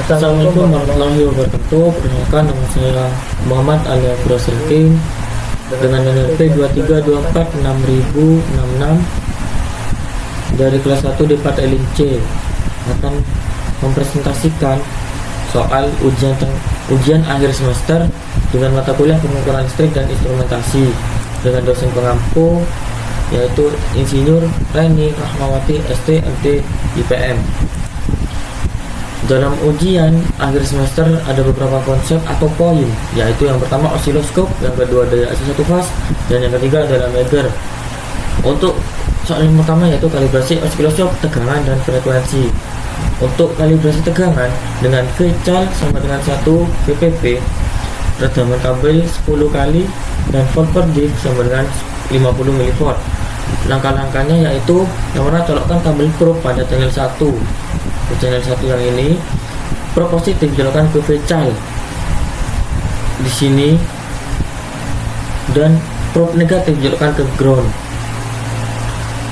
Assalamualaikum warahmatullahi wabarakatuh. Perkenalkan, nama saya Muhammad alias Brosil King dengan NLP 23246066 dari kelas 1 Depart Elin C, akan mempresentasikan soal ujian akhir semester dengan mata kuliah pengukuran listrik dan instrumentasi dengan dosen pengampu yaitu Insinyur Reni Rahmawati ST MT IPM. Dalam ujian akhir semester ada beberapa konsep atau poin, yaitu yang pertama osiloskop, yang kedua daya AC satu fase, dan yang ketiga adalah meter. Untuk soal yang pertama yaitu kalibrasi osiloskop, tegangan dan frekuensi. Untuk kalibrasi tegangan dengan VCAL sama dengan 1 VPP, redaman kabel 10 kali, dan volt per div sama dengan 50 mV. Langkah-langkahnya yaitu yang pertama, colokkan kabel probe pada channel 1. Di channel 1 yang ini, probe positif colokkan ke VCAL di sini, dan probe negatif colokkan ke ground.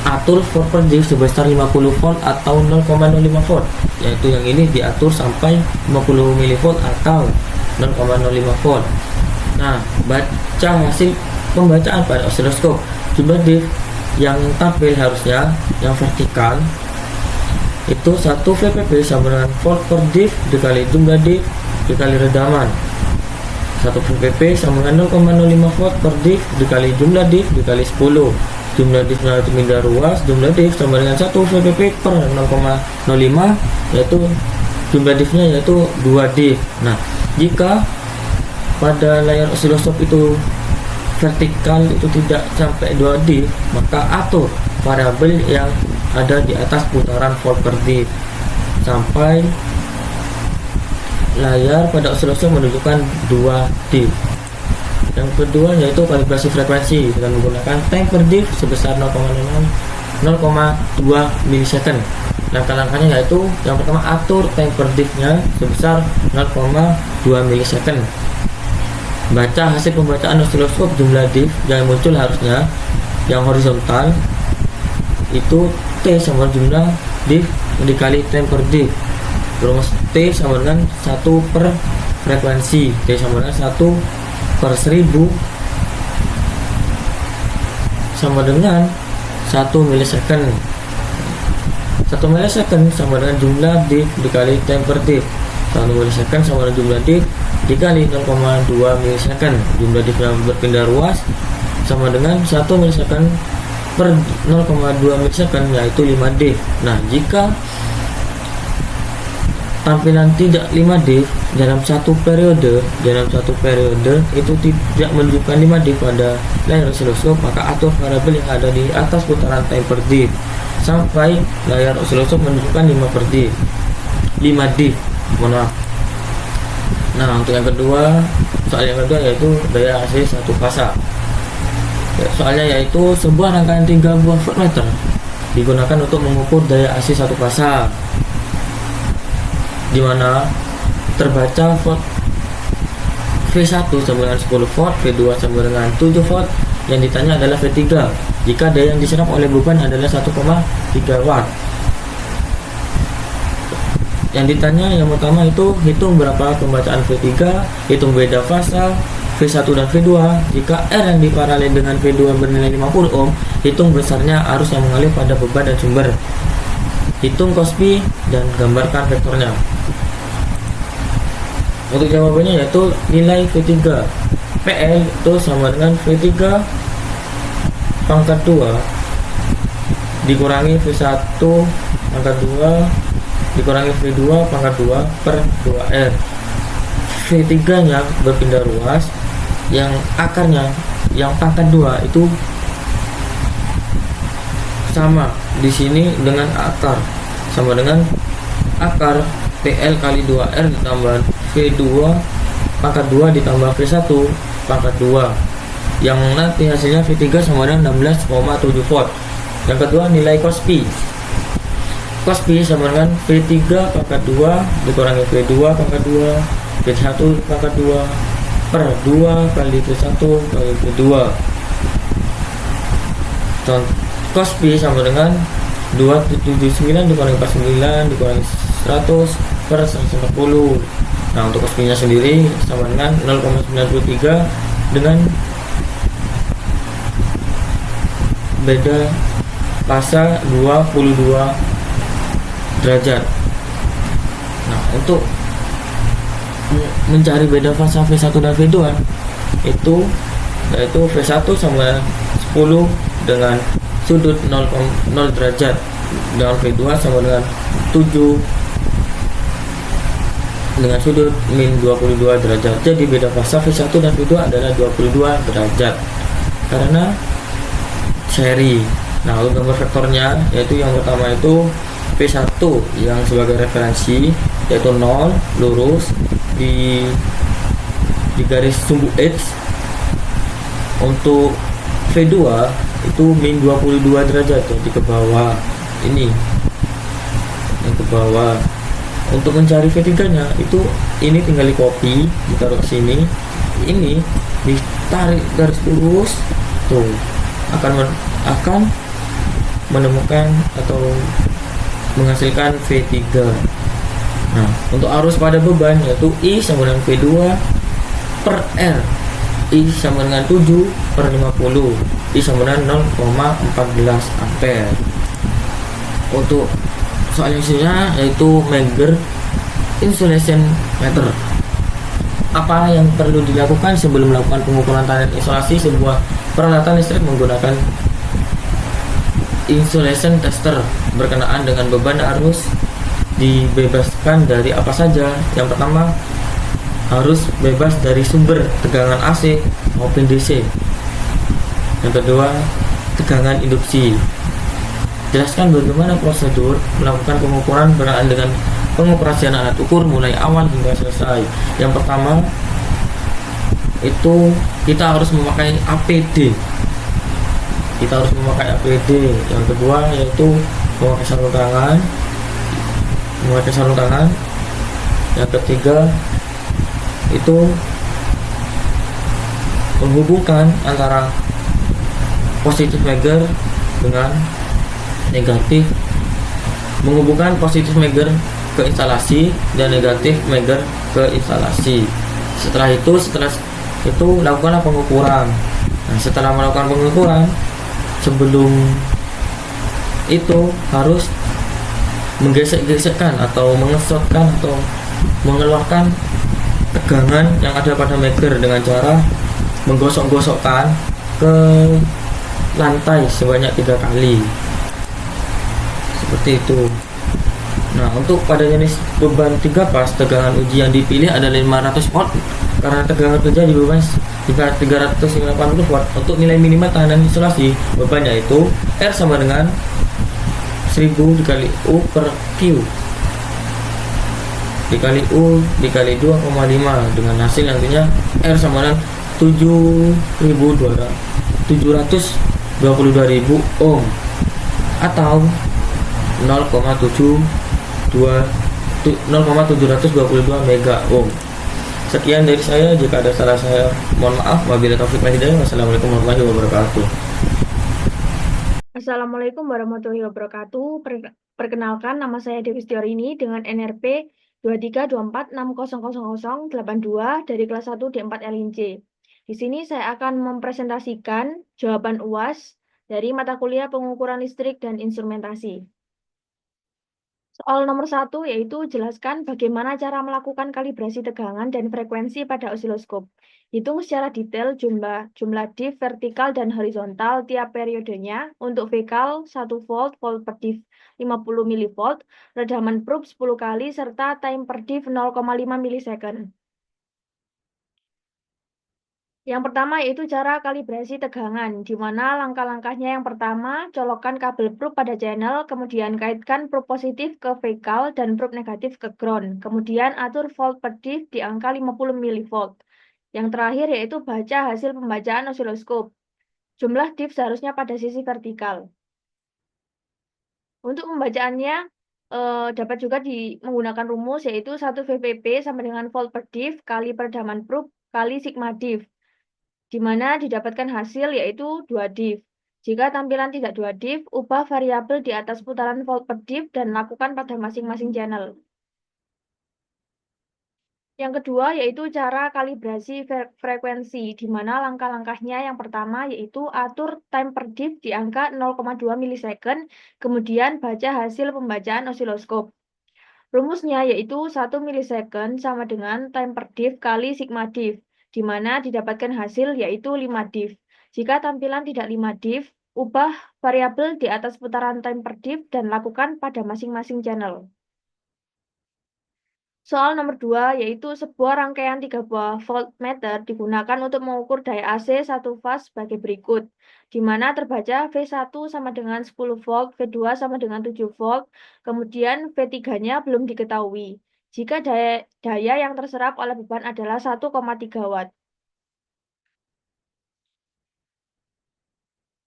Atur volt per div sebesar 50 volt atau 0,05 volt, yaitu yang ini diatur sampai 50 mV atau 0,05 volt. Nah, baca hasil pembacaan pada osiloskop. Jumlah div yang tampil harusnya yang vertikal itu 1 VPP sama dengan volt per div dikali jumlah div dikali redaman. 1 VPP sama dengan 0,05 volt per div dikali jumlah div dikali 10. Jumlah divnya itu pindah ruas, jumlah div sama dengan 1 VPP per 0,05, yaitu jumlah divnya yaitu 2 div. Nah, jika pada layar osiloskop itu vertikal itu tidak sampai 2 div, maka atur variabel yang ada di atas putaran volt per div sampai layar pada osiloskop menunjukkan 2 div. Yang kedua yaitu kalibrasi frekuensi dengan menggunakan time per div sebesar 0,2 milisecond. Langkah-langkahnya yaitu yang pertama, atur time per div-nya sebesar 0,2 milisecond. Baca hasil pembacaan osiloskop. Jumlah div yang muncul harusnya yang horizontal itu T sama jumlah div dikali time per div. Rumus T sama dengan 1 per frekuensi. T sama dengan 1 per 1000 sama dengan 1 milisecond. 1 milisecond sama dengan jumlah div dikali time per div. 1 milisecond sama dengan jumlah div dikali 0,2 milisecond. Jumlah div yang berpindah ruas sama dengan 1 milisecond per 0,2 milisecond, yaitu 5 div. Nah, jika tampilan tidak 5 div dalam satu periode itu tidak menunjukkan 5 div pada layar osiloskop, maka atur variabel yang ada di atas putaran time per div sampai layar osiloskop menunjukkan 5 div. Mohon maaf. Nah, untuk yang kedua, soal yang kedua yaitu daya AC satu fase. Soalnya yaitu sebuah rangkaian 3 buah voltmeter digunakan untuk mengukur daya AC satu fase, di mana terbaca volt V1 sama dengan 10 volt, V2 sama dengan 7 volt. Yang ditanya adalah V3 jika daya yang diserap oleh beban adalah 1,3 watt. Yang ditanya yang pertama itu hitung berapa pembacaan V3, hitung beda fase V1 dan V2. Jika R yang diparalel dengan V2 bernilai 50 ohm, hitung besarnya arus yang mengalir pada beban dan sumber. Hitung cos P dan gambarkan vektornya. Untuk jawabannya yaitu nilai V3 PL itu sama dengan V3 pangkat 2 dikurangi V1 pangkat 2 dikurangi V2 pangkat 2 per 2R. V3 nya berpindah ruas, yang akarnya yang pangkat 2 itu sama di sini dengan akar, sama dengan akar PL kali 2R ditambah V2 pangkat 2 ditambah V1 pangkat 2, yang nanti hasilnya V3 sama dengan 16,7 volt. Yang kedua, nilai cos P. Cos P sama dengan V3 pangkat 2 dikurangi V2 pangkat 2 V1 pangkat 2 per 2 kali V1 kali V2. Cos P sama dengan 279 dikurangi 49 dikurangi 100 per 140. Nah, untuk cos-nya sendiri sama dengan 0,93 dengan beda fasa 22 derajat. Nah, untuk mencari beda fasa V1 dan V2 itu yaitu V1 sama 10 dengan sudut 0 derajat, dengan V2 sama dengan 7 dengan sudut min 22 derajat. Jadi beda fasa V1 dan V2 adalah 22 derajat karena seri. Nah, untuk gambar vektornya yaitu yang pertama itu V1 yang sebagai referensi yaitu 0 lurus di garis sumbu X. Untuk V2 itu min 22 derajat, jadi ke bawah ini, yang ke bawah. Untuk mencari V3 nya itu ini tinggal di copy, ditaruh ke sini, ini ditarik garis lurus tuh akan menemukan atau menghasilkan V3. Nah, untuk arus pada beban yaitu I sama dengan V2 per R. I sama dengan 7 per 50. I sama dengan 0,14 ampere. Untuk soal yang isinya yaitu Megger insulation meter. Apa yang perlu dilakukan sebelum melakukan pengukuran tahanan isolasi sebuah peralatan listrik menggunakan insulation tester berkenaan dengan beban arus dibebaskan dari apa saja. Yang pertama, harus bebas dari sumber tegangan AC maupun DC. Yang kedua, tegangan induksi. Jelaskan bagaimana prosedur melakukan pengukuran berkenaan dengan pengoperasian alat ukur mulai awal hingga selesai. Yang pertama, itu kita harus memakai APD. Yang kedua yaitu memakai sarung tangan. Yang ketiga itu menghubungkan antara positif Megger dengan negatif, menghubungkan positif Megger ke instalasi dan negatif Megger ke instalasi. Setelah itu lakukanlah pengukuran. Nah, setelah melakukan pengukuran, sebelum itu harus menggesek-gesekkan atau mengesotkan atau mengeluarkan tegangan yang ada pada Megger dengan cara menggosok-gosokkan ke lantai sebanyak 3 kali, seperti itu. Nah, untuk pada jenis beban 3 pas, tegangan uji yang dipilih adalah 500 watt karena tegangan kerja di beban hingga 380 watt. Untuk nilai minimal tahanan isolasi beban yaitu R sama dengan 1000 dikali U per Q dikali U dikali 2,5 dengan hasil nantinya R sama dengan 722.000 ohm atau 0,722 mega ohm. Sekian dari saya, jika ada salah saya mohon maaf. Wabillahi taufiq wal hidayah. Wassalamualaikum warahmatullahi wabarakatuh. Assalamualaikum warahmatullahi wabarakatuh. Perkenalkan, nama saya Dewi Setiorini dengan NRP 2324600082 dari kelas 1 D4 LINC. Di sini saya akan mempresentasikan jawaban UAS dari mata kuliah pengukuran listrik dan instrumentasi. Soal nomor 1 yaitu jelaskan bagaimana cara melakukan kalibrasi tegangan dan frekuensi pada osiloskop. Hitung secara detail jumlah div vertikal dan horizontal tiap periodenya untuk vekal 1 volt, volt per div 50 mV, redaman probe 10 kali, serta time per div 0,5 milisecond. Yang pertama yaitu cara kalibrasi tegangan, di mana langkah-langkahnya yang pertama, colokkan kabel probe pada channel, kemudian kaitkan probe positif ke vekal dan probe negatif ke ground, kemudian atur volt per div di angka 50 mV. Yang terakhir yaitu baca hasil pembacaan osiloskop. Jumlah div seharusnya pada sisi vertikal. Untuk pembacaannya dapat juga menggunakan rumus yaitu 1 VPP sama dengan volt per div kali peredaman probe kali sigma div, di mana didapatkan hasil yaitu 2 div. Jika tampilan tidak 2 div, ubah variabel di atas putaran volt per div dan lakukan pada masing-masing channel. Yang kedua yaitu cara kalibrasi frekuensi, di mana langkah-langkahnya yang pertama yaitu atur time per diff di angka 0,2 milisecond, kemudian baca hasil pembacaan osiloskop. Rumusnya yaitu 1 milisecond sama dengan time per diff kali sigma diff, di mana didapatkan hasil yaitu 5 diff. Jika tampilan tidak 5 diff, ubah variabel di atas putaran time per diff dan lakukan pada masing-masing channel. Soal nomor 2 yaitu sebuah rangkaian 3 buah voltmeter digunakan untuk mengukur daya AC satu fase sebagai berikut, di mana terbaca V1 sama dengan 10 volt, V2 sama dengan 7 volt, kemudian V3-nya belum diketahui. Jika daya yang terserap oleh beban adalah 1,3 watt.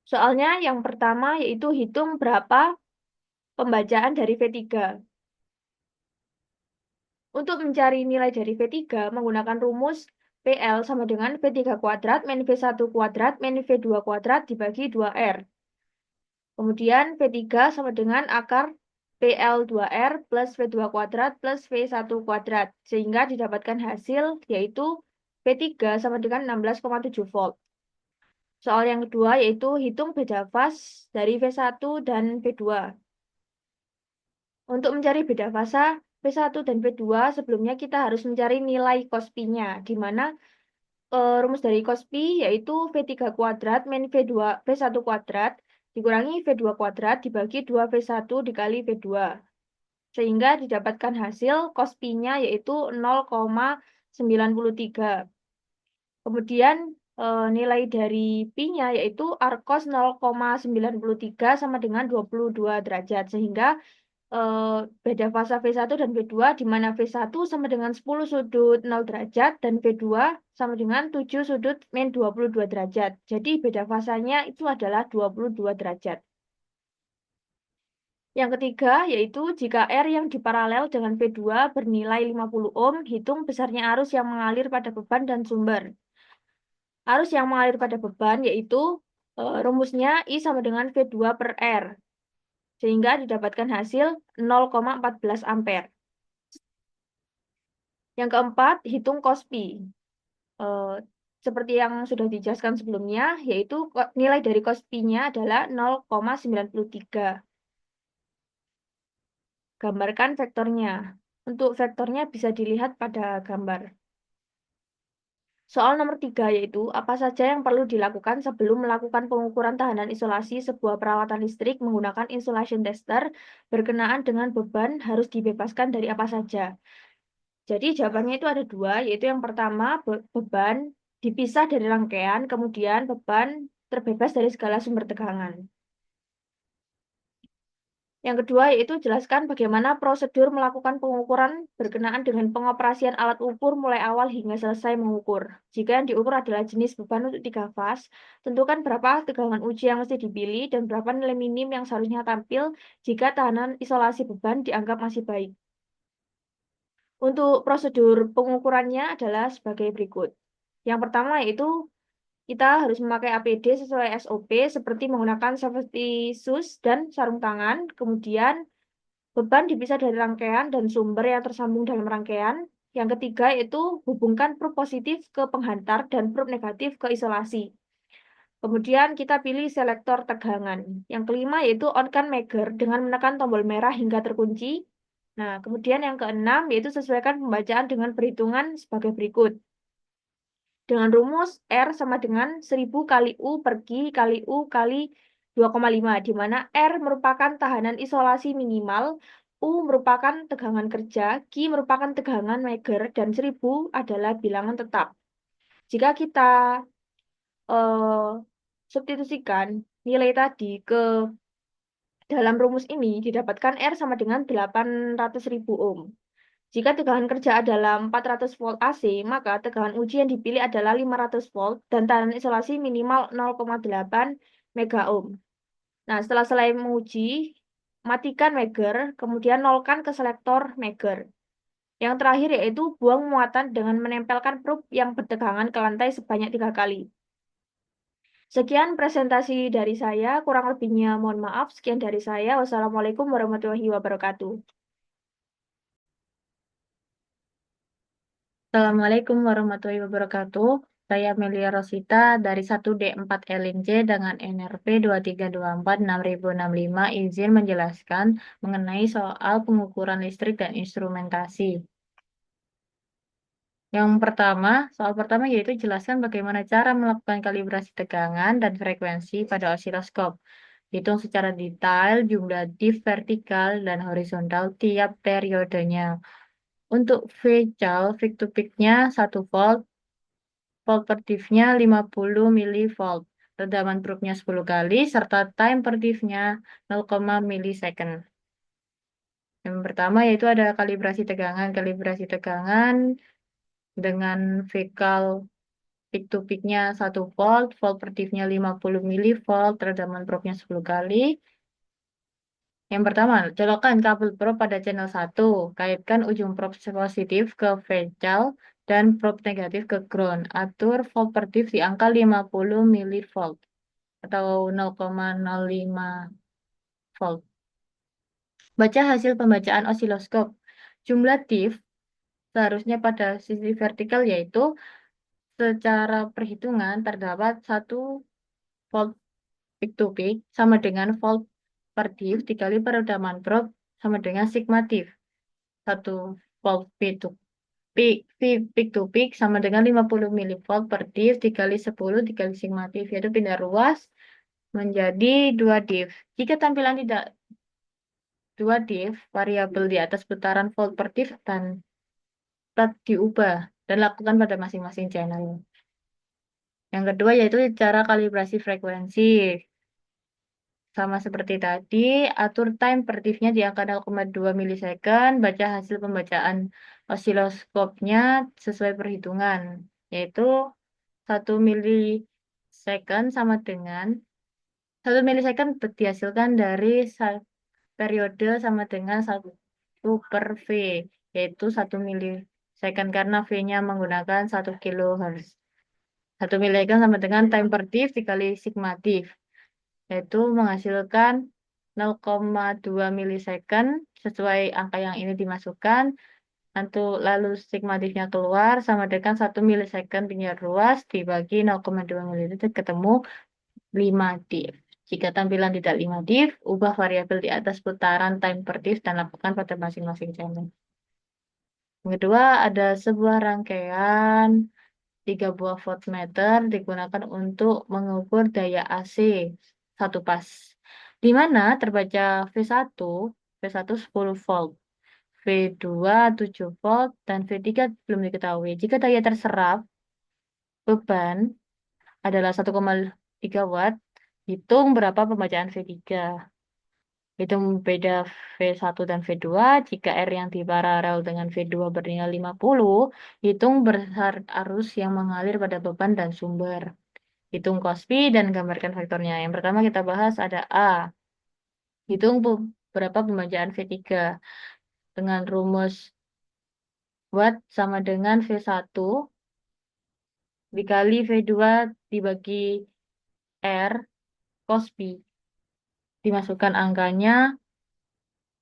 Soalnya yang pertama yaitu hitung berapa pembacaan dari V3. Untuk mencari nilai dari V3 menggunakan rumus PL sama dengan V3 kuadrat min V1 kuadrat min V2 kuadrat dibagi 2R. Kemudian V3 sama dengan akar PL 2R plus V2 kuadrat plus V1 kuadrat. Sehingga didapatkan hasil yaitu V3 sama dengan 16,7 volt. Soal yang kedua yaitu hitung beda fase dari V1 dan V2. Untuk mencari beda fasa V1 dan V2 sebelumnya kita harus mencari nilai cos pi-nya, di mana rumus dari cos pi yaitu V3 kuadrat min V1 kuadrat dikurangi V2 kuadrat dibagi 2V1 dikali V2. Sehingga didapatkan hasil cos pi-nya yaitu 0,93. Kemudian nilai dari pi-nya yaitu arcos 0,93 sama dengan 22 derajat. Sehingga beda fasa V1 dan V2 di mana V1 sama dengan 10 sudut 0 derajat dan V2 sama dengan 7 sudut min 22 derajat. Jadi beda fasanya itu adalah 22 derajat. Yang ketiga yaitu jika R yang diparalel dengan V2 bernilai 50 ohm, hitung besarnya arus yang mengalir pada beban dan sumber. Arus yang mengalir pada beban yaitu rumusnya I sama dengan V2 per R. Sehingga didapatkan hasil 0,14 ampere. Yang keempat, hitung cos pi. Seperti yang sudah dijelaskan sebelumnya, yaitu nilai dari cos pi-nya adalah 0,93. Gambarkan vektornya. Untuk vektornya bisa dilihat pada gambar. Soal nomor 3 yaitu, apa saja yang perlu dilakukan sebelum melakukan pengukuran tahanan isolasi sebuah peralatan listrik menggunakan insulation tester berkenaan dengan beban harus dibebaskan dari apa saja. Jadi jawabannya itu ada dua, yaitu yang pertama beban dipisah dari rangkaian, kemudian beban terbebas dari segala sumber tegangan. Yang kedua yaitu jelaskan bagaimana prosedur melakukan pengukuran berkenaan dengan pengoperasian alat ukur mulai awal hingga selesai mengukur. Jika yang diukur adalah jenis beban untuk 3 fase, tentukan berapa tegangan uji yang mesti dipilih dan berapa nilai minim yang seharusnya tampil jika tahanan isolasi beban dianggap masih baik. Untuk prosedur pengukurannya adalah sebagai berikut. Yang pertama yaitu kita harus memakai APD sesuai SOP seperti menggunakan safety shoes dan sarung tangan. Kemudian beban dipisah dari rangkaian dan sumber yang tersambung dalam rangkaian. Yang ketiga yaitu hubungkan probe positif ke penghantar dan probe negatif ke isolasi. Kemudian kita pilih selektor tegangan. Yang kelima yaitu on-can measure dengan menekan tombol merah hingga terkunci. Nah, kemudian yang keenam yaitu sesuaikan pembacaan dengan perhitungan sebagai berikut. Dengan rumus R sama dengan 1000 kali U per Q kali U kali 2,5, di mana R merupakan tahanan isolasi minimal, U merupakan tegangan kerja, Q merupakan tegangan meger, dan 1000 adalah bilangan tetap. Jika kita substitusikan nilai tadi ke dalam rumus ini, didapatkan R sama dengan 800.000 ohm. Jika tegangan kerja adalah 400 volt AC, maka tegangan uji yang dipilih adalah 500 volt dan tahanan isolasi minimal 0,8 mega ohm. Nah, setelah selesai menguji, matikan meger, kemudian nolkan ke selektor meger. Yang terakhir yaitu buang muatan dengan menempelkan probe yang bertegangan ke lantai sebanyak 3 kali. Sekian presentasi dari saya, kurang lebihnya mohon maaf. Sekian dari saya. Wassalamualaikum warahmatullahi wabarakatuh. Assalamualaikum warahmatullahi wabarakatuh. Saya Melia Rosita dari 1D4 LNC dengan NRP 23246065 izin menjelaskan mengenai soal pengukuran listrik dan instrumentasi. Soal pertama yaitu jelaskan bagaimana cara melakukan kalibrasi tegangan dan frekuensi pada osiloskop. Hitung secara detail jumlah div vertikal dan horizontal tiap periodenya. Untuk VCAL, peak to peak-nya 1 volt, volt per div-nya 50 milivolt, redaman probe-nya 10 kali, serta time per div-nya 0, milisecond. Yang pertama yaitu ada kalibrasi tegangan. Kalibrasi tegangan dengan vekal peak to peak-nya 1 volt, volt per div-nya 50 milivolt, redaman probe-nya 10 kali. Yang pertama, colokkan kabel probe pada channel 1. Kaitkan ujung probe positif ke vcal dan probe negatif ke ground. Atur volt per div di angka 50 milivolt atau 0,05 volt. Baca hasil pembacaan osiloskop. Jumlah div seharusnya pada sisi vertikal yaitu secara perhitungan terdapat 1 volt peak to peak sama dengan volt per div dikali peredaman probe sama dengan sigma div. 1 volt peak to peak, peak to peak sama dengan 50 milivolt per div dikali 10 dikali sigma div, yaitu pindah ruas menjadi 2 div. Jika tampilan tidak 2 div, variabel di atas putaran volt per div dan dapat diubah dan lakukan pada masing-masing channel. Yang kedua yaitu cara kalibrasi frekuensi. Sama seperti tadi, atur time per div-nya di angka 0,2 milisecond, baca hasil pembacaan osiloskopnya sesuai perhitungan, yaitu 1 milisecond sama dengan 1 milisecond dihasilkan dari periode sama dengan 1 per V, yaitu 1 milisecond karena V-nya menggunakan 1 kilohertz. 1 milisecond sama dengan time per div dikali sigma div, yaitu menghasilkan 0,2 milisecond sesuai angka yang ini dimasukkan. Lalu sigma div-nya keluar sama dengan 1 milisecond pindah ruas dibagi 0,2 milisecond ketemu 5 div. Jika tampilan tidak 5 div, ubah variabel di atas putaran time per div dan lakukan pada masing-masing channel. Yang kedua, ada sebuah rangkaian 3 buah voltmeter digunakan untuk mengukur daya AC satu pas, di mana terbaca V1, V1 10 volt, V2 7 volt, dan V3 belum diketahui. Jika daya terserap beban adalah 1,3 watt, hitung berapa pembacaan V3. Hitung beda V1 dan V2. Jika R yang diparalel dengan V2 bernilai 50, hitung besar arus yang mengalir pada beban dan sumber. Hitung cos P dan gambarkan vektornya. Yang pertama kita bahas ada A. Hitung berapa pembacaan V3 dengan rumus watt sama dengan V1 dikali V2 dibagi R cos P. Dimasukkan angkanya,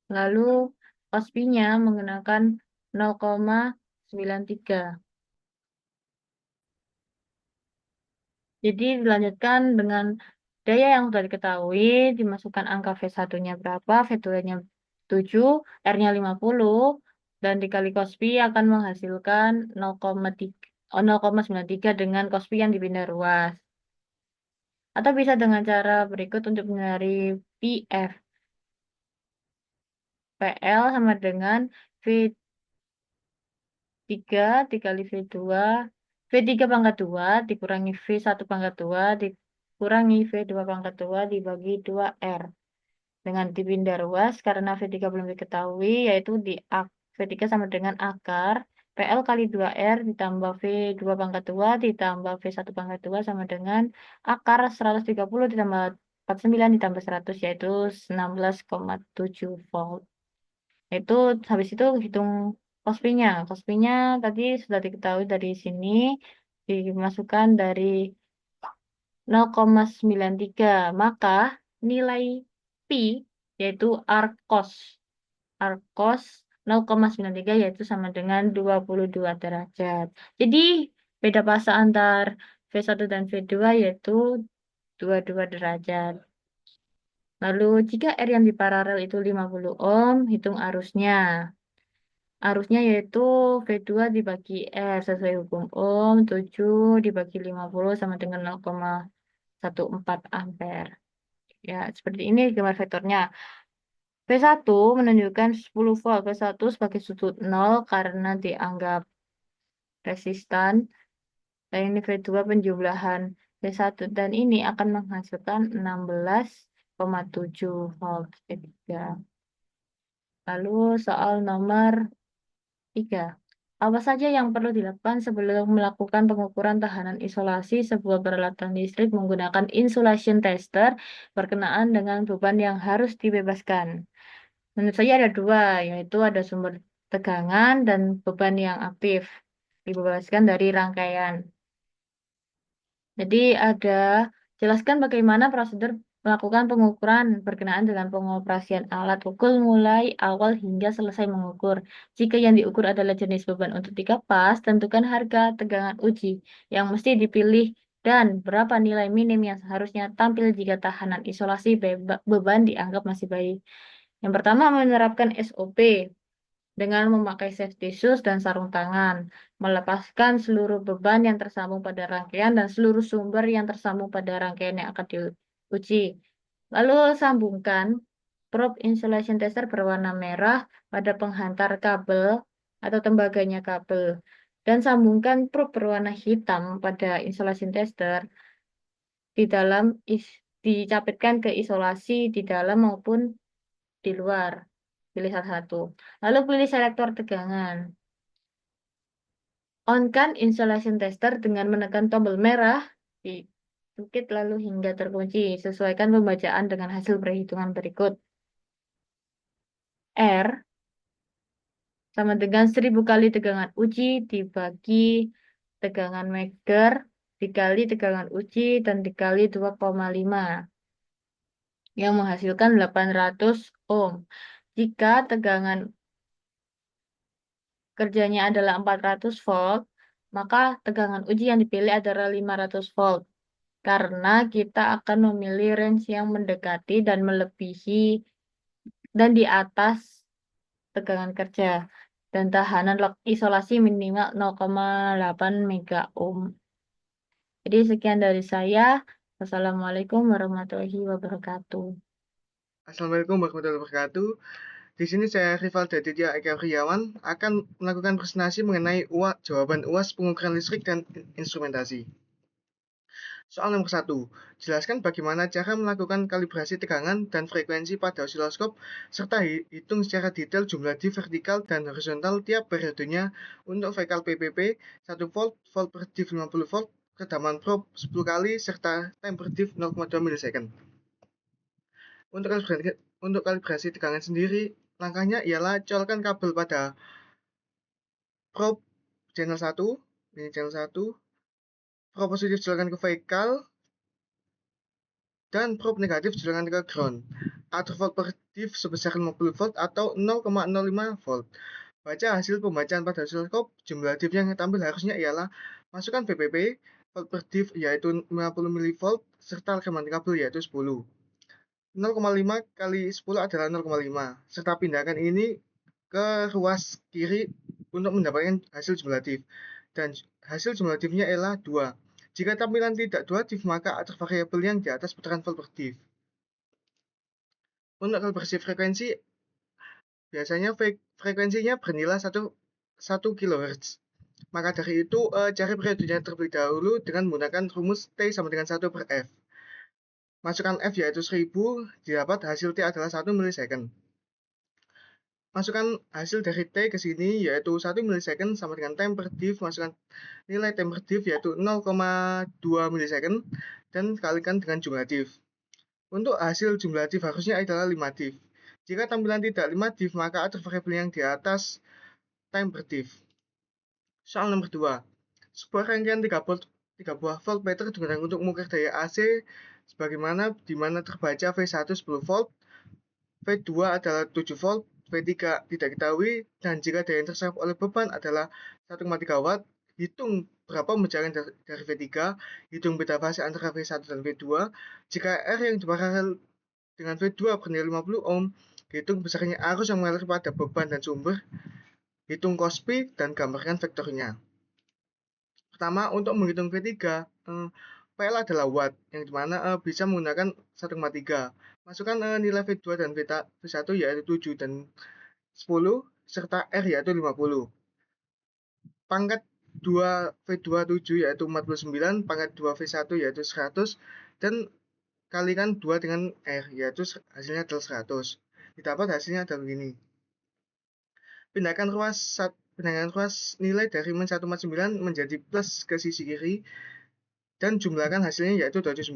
lalu cos P-nya menggunakan 0,93. Jadi dilanjutkan dengan daya yang sudah diketahui, dimasukkan angka V1-nya berapa, V2-nya 7, R-nya 50, dan dikali cos P akan menghasilkan 0,93 dengan cos P yang dipindah ruas. Atau bisa dengan cara berikut untuk mencari PF. PL sama dengan V3 dikali V2, V3 pangkat 2 dikurangi V1 pangkat 2 dikurangi V2 pangkat 2 dibagi 2R. Dengan dipindah ruas karena V3 belum diketahui, yaitu V3 sama dengan akar PL kali 2R ditambah V2 pangkat 2 ditambah V1 pangkat 2 sama dengan akar 130 ditambah 49 ditambah 100, yaitu 16,7 volt. Itu habis itu hitung cos-P-nya. Cos-P-nya tadi sudah diketahui dari sini, dimasukkan dari 0,93. Maka nilai P yaitu arc cos 0,93 yaitu sama dengan 22 derajat. Jadi beda fase antar V1 dan V2 yaitu 22 derajat. Lalu jika R yang diparalel itu 50 ohm, hitung arusnya. Arusnya yaitu V2 dibagi R sesuai hukum Ohm, 7 dibagi 50 sama dengan 0,14 ampere. Ya, seperti ini gambar vektornya. V1 menunjukkan 10 volt. V1 sebagai sudut 0 karena dianggap resistan. Dan ini V2 penjumlahan V1 dan ini akan menghasilkan 16,7 volt V3. Lalu soal nomor 3. Apa saja yang perlu dilakukan sebelum melakukan pengukuran tahanan isolasi sebuah peralatan listrik menggunakan insulation tester berkenaan dengan beban yang harus dibebaskan? Menurut saya ada dua, yaitu ada sumber tegangan dan beban yang aktif dibebaskan dari rangkaian. Jadi ada jelaskan bagaimana prosedur melakukan pengukuran berkenaan dengan pengoperasian alat ukur mulai awal hingga selesai mengukur. Jika yang diukur adalah jenis beban untuk 3 pas, tentukan harga tegangan uji yang mesti dipilih dan berapa nilai minim yang seharusnya tampil jika tahanan isolasi beban dianggap masih baik. Yang pertama, menerapkan SOP dengan memakai safety shoes dan sarung tangan, melepaskan seluruh beban yang tersambung pada rangkaian dan seluruh sumber yang tersambung pada rangkaian yang akan diuji. Lalu sambungkan probe insulation tester berwarna merah pada penghantar kabel atau tembaganya kabel dan sambungkan probe berwarna hitam pada insulation tester di dalam dicapitkan ke isolasi di dalam maupun di luar. Pilih salah satu. Lalu pilih selektor tegangan. On-kan insulation tester dengan menekan tombol merah di tukit lalu hingga terkunci. Sesuaikan pembacaan dengan hasil perhitungan berikut. R sama dengan 1000 kali tegangan uji dibagi tegangan Megger dikali tegangan uji dan dikali 2,5 yang menghasilkan 800 ohm. Jika tegangan kerjanya adalah 400 volt, maka tegangan uji yang dipilih adalah 500 volt. Karena kita akan memilih range yang mendekati dan melebihi dan di atas tegangan kerja dan tahanan isolasi minimal 0,8 mega ohm. Jadi sekian dari saya. Wassalamualaikum warahmatullahi wabarakatuh. Assalamualaikum warahmatullahi wabarakatuh. Di sini saya Rival Daditya Eka Riawan akan melakukan presentasi mengenai jawaban UAS pengukuran listrik dan instrumentasi. Soal nomor 1. Jelaskan bagaimana cara melakukan kalibrasi tegangan dan frekuensi pada osiloskop serta hitung secara detail jumlah div vertikal dan horizontal tiap periodenya untuk vekal PPP 1 volt, volt per div 50 volt, redaman probe 10 kali, serta time per div 0,2 milisecond. Untuk kalibrasi tegangan sendiri, langkahnya ialah colokkan kabel pada probe channel 1, ini channel 1, probe positif colokkan ke vekal, dan probe negatif colokkan ke ground. Atur volt per div sebesar 50 volt atau 0,05 volt. Baca hasil pembacaan pada osiloskop, jumlah div yang tampil harusnya ialah masukkan VPP, volt per div yaitu 50 mV, serta rekaman kabel yaitu 10. 0,5 kali 10 adalah 0,5, serta pindahkan ini ke ruas kiri untuk mendapatkan hasil jumlah div. Dan hasil jumlah divnya ialah 2. Jika tampilan tidak 2 div, maka atur variabel yang di atas putaran volt per div. Untuk kalibrasi frekuensi, biasanya frekuensinya bernilai 1 kHz. Maka dari itu, cari periodenya terlebih dahulu dengan menggunakan rumus T sama dengan 1 per F. Masukkan F yaitu 1000, didapat hasil T adalah 1 milisecond. Masukkan hasil dari T ke sini yaitu 1 milisecond sama dengan time per div, masukkan nilai time per div yaitu 0,2 milisecond dan kalikan dengan jumlah div. Untuk hasil jumlah div harusnya adalah 5 div. Jika tampilan tidak 5 div, maka atur variabel yang di atas time per div. Soal nomor 2. Sebuah rangkaian 3 buah voltmeter digunakan untuk mengukur daya AC sebagaimana di mana terbaca V1 10 volt, V2 adalah 7 volt, V3 tidak diketahui, dan jika daya yang terserap oleh beban adalah 1,3 watt, hitung berapa pembejakan dari V3, hitung beta fase antara V1 dan V2. Jika R yang diparalel dengan V2 bernilai 50 ohm, hitung besarnya arus yang mengalir pada beban dan sumber, hitung cos P, dan gambarkan vektornya. Pertama, untuk menghitung V3, PL adalah watt, yang dimana bisa menggunakan 1,3. Masukkan nilai V2 dan V1 yaitu 7 dan 10, serta R yaitu 50. Pangkat 2 V2 7 yaitu 49, pangkat 2 V1 yaitu 100, dan kalikan 2 dengan R yaitu hasilnya adalah 100. Didapat hasilnya adalah begini. Pindahkan ruas nilai dari min 1, 9 menjadi plus ke sisi kiri, dan jumlahkan hasilnya yaitu 29.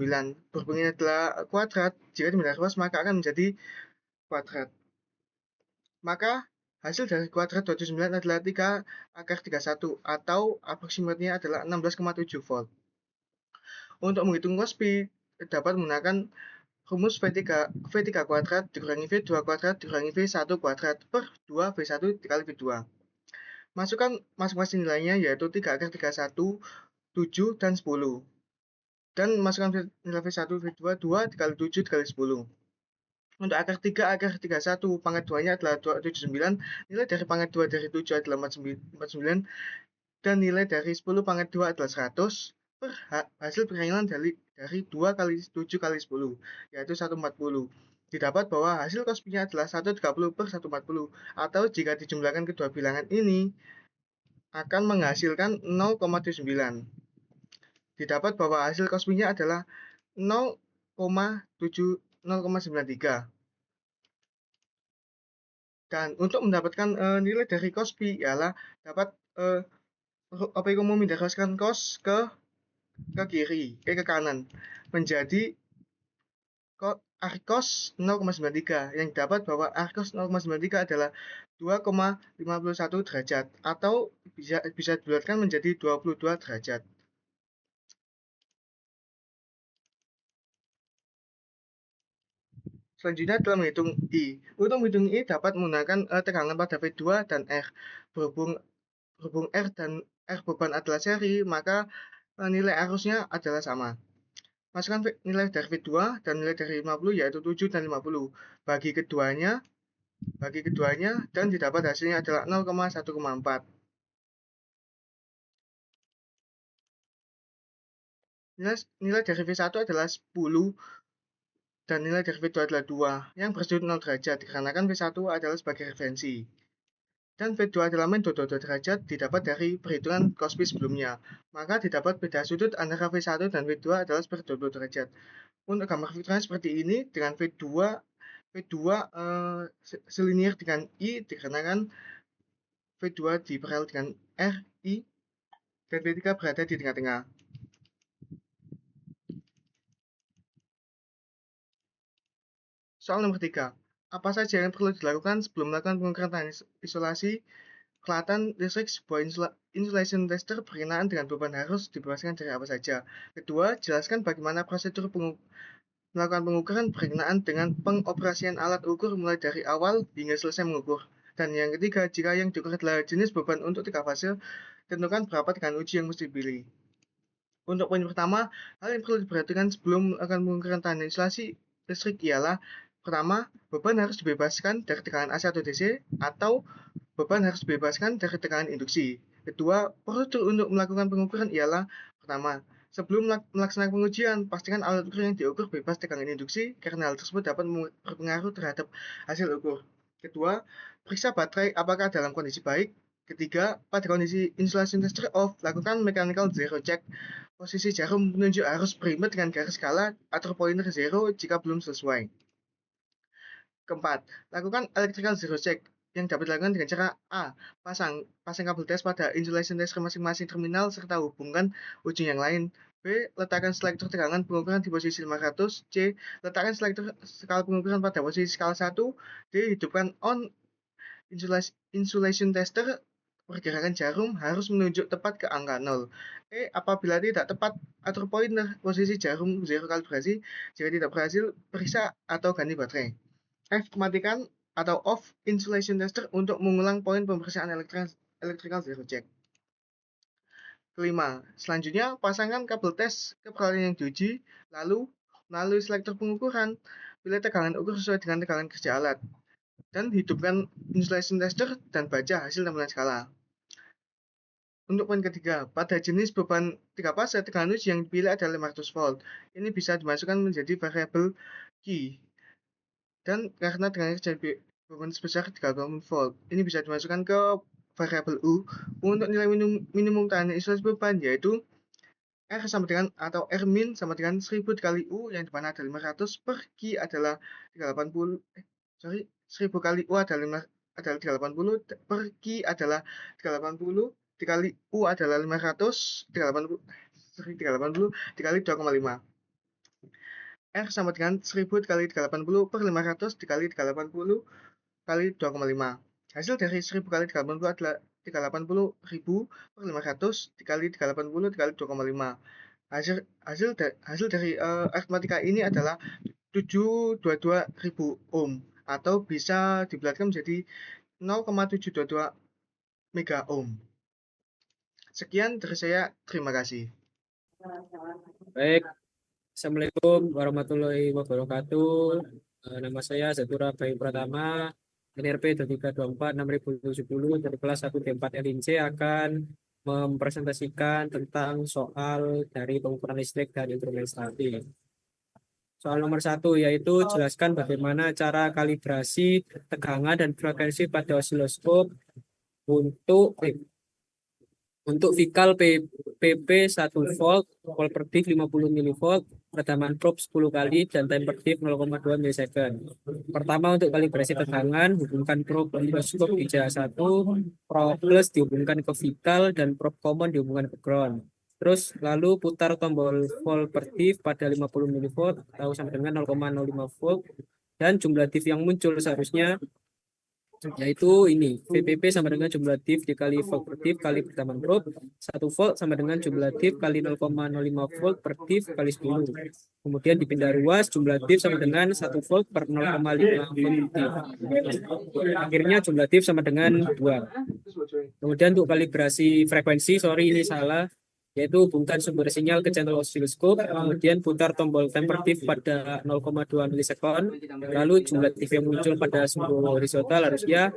Berhubung ini adalah kuadrat, jika dipindah ruas maka akan menjadi kuadrat. Maka hasil dari kuadrat 29 adalah 3 akar 31, atau aproximately adalah 16,7 volt. Untuk menghitung cos P, dapat menggunakan rumus V3 kuadrat dikurangi V2 kuadrat dikurangi V1 kuadrat per 2 V1 dikali V2. Masukkan masing-masing nilainya yaitu 3 akar 31, 7, dan 10. Dan masukkan nilai V1, V2, 2 dikali 7 dikali 10. Untuk akar 3, akar 31, pangkat 2-nya adalah 279, nilai dari pangkat 2 dari 7 adalah 49, dan nilai dari 10 pangkat 2 adalah 100, per hasil perkalian dari 2 kali 7 kali 10, yaitu 140. Didapat bahwa hasil cos P-nya adalah 130 per 140, atau jika dijumlahkan kedua bilangan ini, akan menghasilkan 0,79. Didapat bahwa hasil cos P-nya adalah 0,93. Dan untuk mendapatkan nilai dari cos P ialah dapat memindahkan cos ke kiri, ke kanan, menjadi arc cos 0,93, yang dapat bahwa arc cos 0,93 adalah 2,51 derajat, atau bisa dibulatkan menjadi 22 derajat. Selanjutnya adalah menghitung I. Untuk menghitung I dapat menggunakan tegangan pada V2 dan R. Berhubung R dan R beban adalah seri, maka nilai arusnya adalah sama. Masukkan nilai dari V2 dan nilai dari 50 yaitu 7 dan 50. Bagi keduanya, dan didapat hasilnya adalah 0,1,4. Nilai dari V1 adalah 10 dan nilai dari V2 adalah 2, yang bersudut 0 derajat, dikarenakan V1 adalah sebagai referensi. Dan V2 adalah min 22 derajat didapat dari perhitungan cos P sebelumnya. Maka didapat beda sudut antara V1 dan V2 adalah seperti 22 derajat. Untuk gambar vektornya seperti ini, dengan V2 selinier dengan I, dikarenakan V2 diparalel dengan R, I, dan V3 berada di tengah-tengah. Soal nomor 3. Apa saja yang perlu dilakukan sebelum melakukan pengukuran tahan isolasi kelihatan listrik sebuah insulation tester berkenaan dengan beban harus dibebaskan dari apa saja. Kedua, jelaskan bagaimana prosedur melakukan pengukuran berkenaan dengan pengoperasian alat ukur mulai dari awal hingga selesai mengukur. Dan yang ketiga, jika yang diukur adalah jenis beban untuk 3 fase, tentukan berapa tegangan uji yang mesti dipilih. Untuk poin pertama, hal yang perlu diperhatikan sebelum melakukan pengukuran tahan isolasi listrik ialah: pertama, beban harus dibebaskan dari tekanan AC atau DC, atau beban harus dibebaskan dari tekanan induksi. Kedua, prosedur untuk melakukan pengukuran ialah: pertama, sebelum melaksanakan pengujian, pastikan alat ukur yang diukur bebas tekanan induksi, karena hal tersebut dapat berpengaruh terhadap hasil ukur. Kedua, periksa baterai apakah dalam kondisi baik. Ketiga, pada kondisi insulation tester off, lakukan mechanical zero check. Posisi jarum penunjuk harus berimbang dengan garis skala atau pointer zero jika belum sesuai. Keempat, lakukan electrical zero check yang dapat dilakukan dengan cara A. Pasang kabel tes pada insulation tester masing-masing terminal serta hubungkan ujung yang lain. B. Letakkan selektor tegangan pengukuran di posisi 500. C. Letakkan selektor skala pengukuran pada posisi skala 1. D. Hidupkan on insulation tester. Pergerakan jarum harus menunjuk tepat ke angka 0. E. Apabila tidak tepat atur pointer posisi jarum zero kalibrasi. Jika tidak berhasil, periksa atau ganti baterai. F. Matikan atau off insulation tester untuk mengulang poin pemeriksaan electrical zero check. Kelima, selanjutnya pasangkan kabel tes ke peralatan yang diuji, lalu melalui selektor pengukuran, pilih tegangan ukur sesuai dengan tegangan kerja alat, dan hidupkan insulation tester dan baca hasil tampilan skala. Untuk poin ketiga, pada jenis beban 3 fase, tegangan uji yang dipilih adalah 500 volt. Ini bisa dimasukkan menjadi variabel Q. Dan karena tegangan kerja beban sebesar 30 volt, ini bisa dimasukkan ke variabel U. Untuk nilai minimum tahanan isolasi beban yaitu R sama dengan atau R min sama dengan 1000 dikali U yang dimana ada 500 per Q adalah 380 1000 kali U adalah 380 per Q adalah 380 dikali U adalah 500 380 dikali 2,5. R sama dengan 1000 dikali 380 per 500 dikali 380 kali 2,5. Hasil dari 1000 kali 380 adalah 380.000 per 500 dikali 380 dikali 2,5. Hasil dari aritmatika ini adalah 722.000 ohm atau bisa dibulatkan menjadi 0,722 mega ohm. Sekian dari saya, terima kasih. Baik, Assalamualaikum warahmatullahi wabarakatuh. Nama saya Zatura Bayu Pratama, NRP 2324-6070 dari kelas 1 D4 LINC akan mempresentasikan tentang soal dari pengukuran listrik dan instrumen statik. Soal nomor 1 yaitu jelaskan bagaimana cara kalibrasi tegangan dan frekuensi pada osiloskop untuk vikal PP 1 volt, volt per div 50 mV, redaman probe 10 kali, dan time per div 0,2 milisecond. Pertama, untuk kalibrasi tegangan, hubungkan probe osiloskop di JA1, probe plus dihubungkan ke vikal, dan probe common dihubungkan ke ground. Terus, lalu putar tombol volt per div pada 50 mV, atau sama dengan 0,05 volt, dan jumlah div yang muncul seharusnya yaitu ini VPP sama dengan jumlah div dikali volt per div kali redaman probe. 1 volt sama dengan jumlah div kali 0,05 volt per div kali 10. Kemudian dipindah ruas, jumlah div sama dengan 1 volt per 0,5 volt div. Akhirnya jumlah div sama dengan 2. Kemudian untuk kalibrasi frekuensi, ini salah, yaitu hubungkan sumber sinyal ke channel osiloskop, kemudian putar tombol temper div pada 0,2 milisekund, lalu jumlah div yang muncul pada sumber horizontal harusnya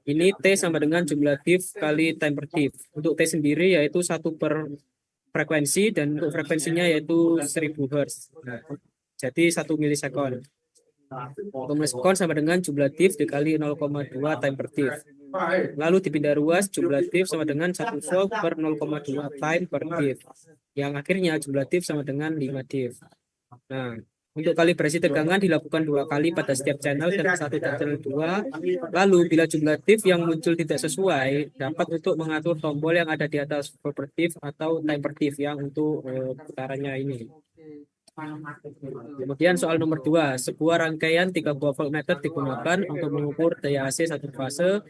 ini T sama dengan jumlah div kali temper div. Untuk T sendiri yaitu 1 per frekuensi, dan untuk frekuensinya yaitu 1000 Hz. Nah, jadi 1 milisekund. 1 milisekund sama dengan jumlah div dikali 0,2 temper div. Lalu dipindah ruas, jumlah div sama dengan 1 volt per 0,2 time per div. Yang akhirnya jumlah div sama dengan 5 div. Nah, untuk kalibrasi tegangan dilakukan 2 kali pada setiap channel, channel 1 dan channel 2. Lalu bila jumlah div yang muncul tidak sesuai, dapat untuk mengatur tombol yang ada di atas volt per div atau time per div yang untuk putarannya ini. Kemudian soal nomor 2, sebuah rangkaian 3 buah voltmeter digunakan untuk mengukur daya AC satu fase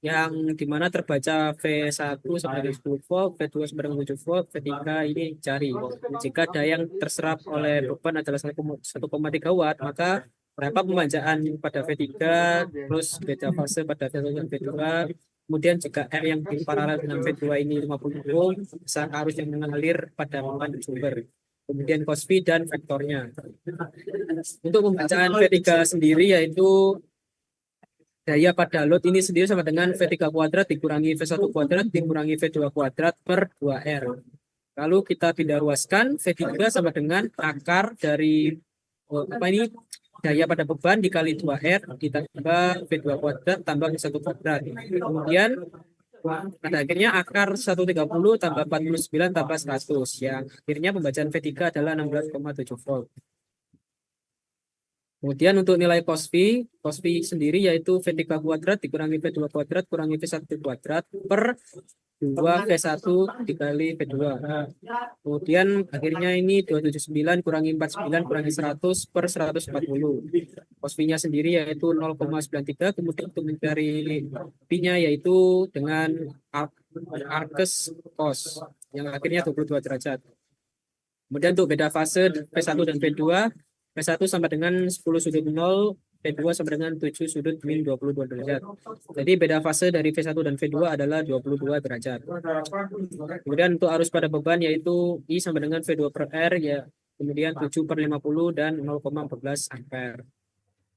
yang dimana terbaca V1 sama dengan 10 volt, V2 sama dengan 7 volt, V3 ini cari. Jika daya yang terserap oleh beban adalah 1,3 watt, maka berapa pemanjaan pada V3, terus beda fase pada V1 dan V2. Kemudian jika R yang paralel dengan V2 ini 50 ohm, besar arus yang mengalir pada beban sumber. Kemudian cos V dan vektornya. Untuk pembacaan V3 sendiri yaitu daya pada load ini sendiri sama dengan V3 kuadrat dikurangi V1 kuadrat dikurangi V2 kuadrat per 2R. Lalu kita pindah ruaskan, V3 sama dengan akar dari daya pada beban dikali 2R ditambah V2 kuadrat tambah V1 kuadrat. Kemudian pada akhirnya akar 130 tambah 49 tambah 100. Yang akhirnya pembacaan V3 adalah 16,7 volt. Kemudian untuk nilai cos V sendiri yaitu V3 kuadrat dikurangi V2 kuadrat kurangi V1 kuadrat per 2 V1 dikali V2. Kemudian akhirnya ini 279 kurangi 49 kurangi 100 per 140. Cos V-nya sendiri yaitu 0,93. Kemudian untuk mencari V-nya yaitu dengan arcus cos yang akhirnya 22 derajat. Kemudian untuk beda fase V1 dan V2, V1 sama dengan 10 sudut 0 V2 sama dengan 7 sudut min 22 derajat. Jadi beda fase dari V1 dan V2 adalah 22 derajat. Kemudian untuk arus pada beban yaitu I sama dengan V2 per R ya, kemudian 7 per 50 dan 0,14 ampere.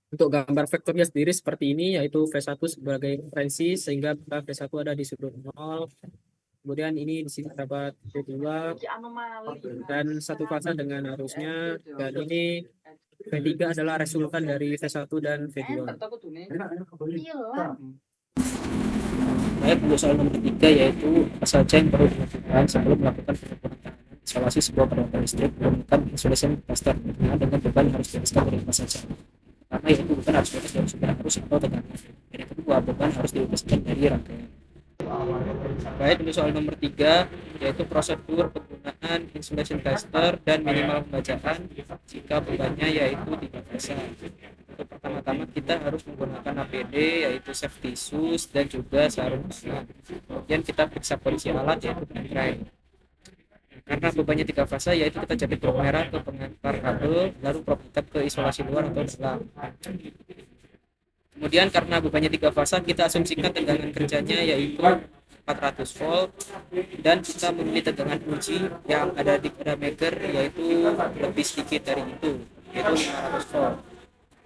Untuk gambar vektornya sendiri seperti ini, yaitu V1 sebagai referensi sehingga V1 ada di sudut 0. Kemudian ini di sini terdapat V2 dan satu fase dengan arusnya, dan ini V3 adalah resultan dari V1 dan V2. Baik, untuk soal nomor 3 yaitu apa saja yang perlu dilakukan sebelum melakukan penyempurnaan isolasi sebuah peralatan listrik menggunakan insulation cluster dengan beban harus dilepaskan dari apa saja. Pertama yaitu beban harus dilepas dari sumber arus atau tegangan. Dan yang kedua, beban harus dilepaskan dari rangkaian. Baik, untuk soal nomor 3 yaitu prosedur penggunaan insulation cluster dan minimal pembacaan jika bebannya yaitu 3 fase. Untuk pertama-tama kita harus menggunakan APD yaitu safety shoes dan juga sarung tangan. Kemudian kita periksa kondisi alat yaitu baterai. Karena bebannya 3 fase yaitu kita jepit prop merah ke pengantar kabel, lalu prop hitam ke isolasi luar atau dalam. Kemudian karena bebannya 3 fase kita asumsikan tegangan kerjanya yaitu 400 volt dan kita memilih tegangan uji yang ada di pada meter yaitu lebih sedikit dari itu yaitu 500 volt.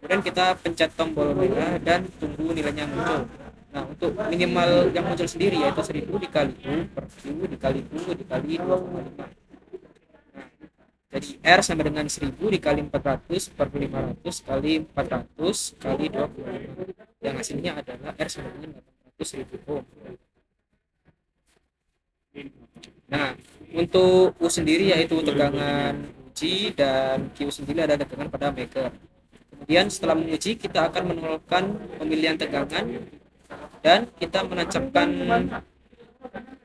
Kemudian kita pencet tombol merah dan tunggu nilainya muncul. Nah, untuk minimal yang muncul sendiri yaitu 1000 dikali U per Q dikali U dikali 2,5. Nah, jadi R sama dengan 1000 dikali 400 per 500 kali 400 kali 2,5. Yang hasilnya adalah R sama dengan 800.000 ohm. Nah, untuk U sendiri yaitu tegangan uji dan Q sendiri ada tegangan pada meter. Kemudian setelah menguji kita akan menolakkan pemilihan tegangan dan kita menancapkan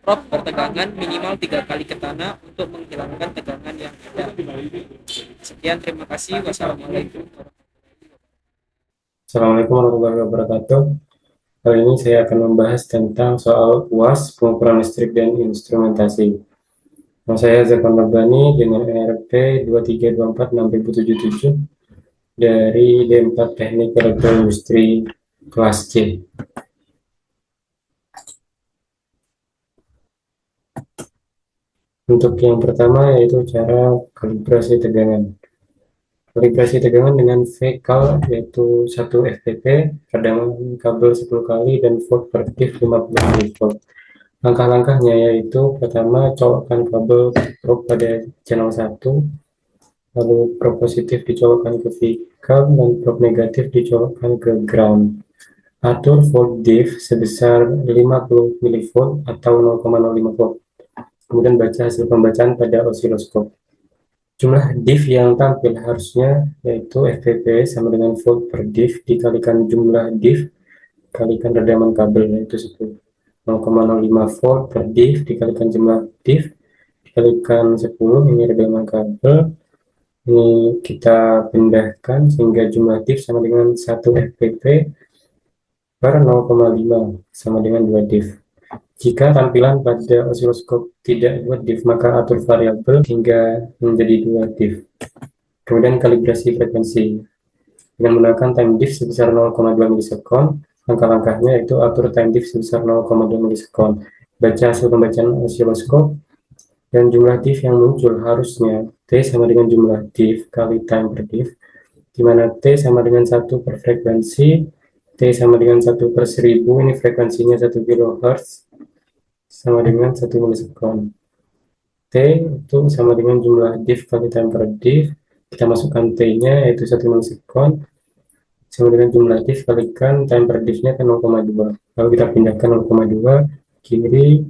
prop bertegangan minimal 3 kali ke tanah untuk menghilangkan tegangan yang ada. Sekian, terima kasih. Wassalamualaikum warahmatullahi wabarakatuh. Kali ini saya akan membahas tentang soal UAS, pengukuran listrik dan instrumentasi. Nama saya Zakwan Rabbani dengan RP 23246077 dari D4 Teknik Elektroindustri kelas C. Untuk yang pertama yaitu cara kalibrasi tegangan. Kalibrasi tegangan dengan VCAL yaitu 1 FPP, redaman kabel 10 kali dan volt per div 50 mV. Langkah-langkahnya yaitu pertama colokkan kabel probe pada channel 1, lalu probe positif dicolokkan ke VCAL dan probe negatif dicolokkan ke ground. Atur volt div sebesar 50 mV atau 0,05 volt. Kemudian baca hasil pembacaan pada osiloskop. Jumlah div yang tampil harusnya yaitu FPP sama dengan volt per div dikalikan jumlah div kalikan redaman kabel yaitu 10. 0,05 volt per div dikalikan jumlah div dikalikan 10, ini redaman kabel. Ini kita pindahkan sehingga jumlah div sama dengan 1 FPP per 0,5 sama dengan 2 div. Jika tampilan pada osiloskop tidak 2 div, maka atur variabel hingga menjadi 2 div. Kemudian kalibrasi frekuensi. Dengan menggunakan time div sebesar 0,2 milisekon, langkah-langkahnya yaitu atur time div sebesar 0,2 milisekon. Baca hasil pembacaan osiloskop, dan jumlah div yang muncul harusnya T sama dengan jumlah div kali time per div, di mana T sama dengan 1 per frekuensi, T sama dengan 1 per 1000, ini frekuensinya 1 kHz, sama dengan 1 milisekon. T itu sama dengan jumlah div kali time per div, kita masukkan T-nya yaitu 1 milisekon, sama dengan jumlah div kalikan time per div-nya ke 0,2. Lalu kita pindahkan 0,2 kiri,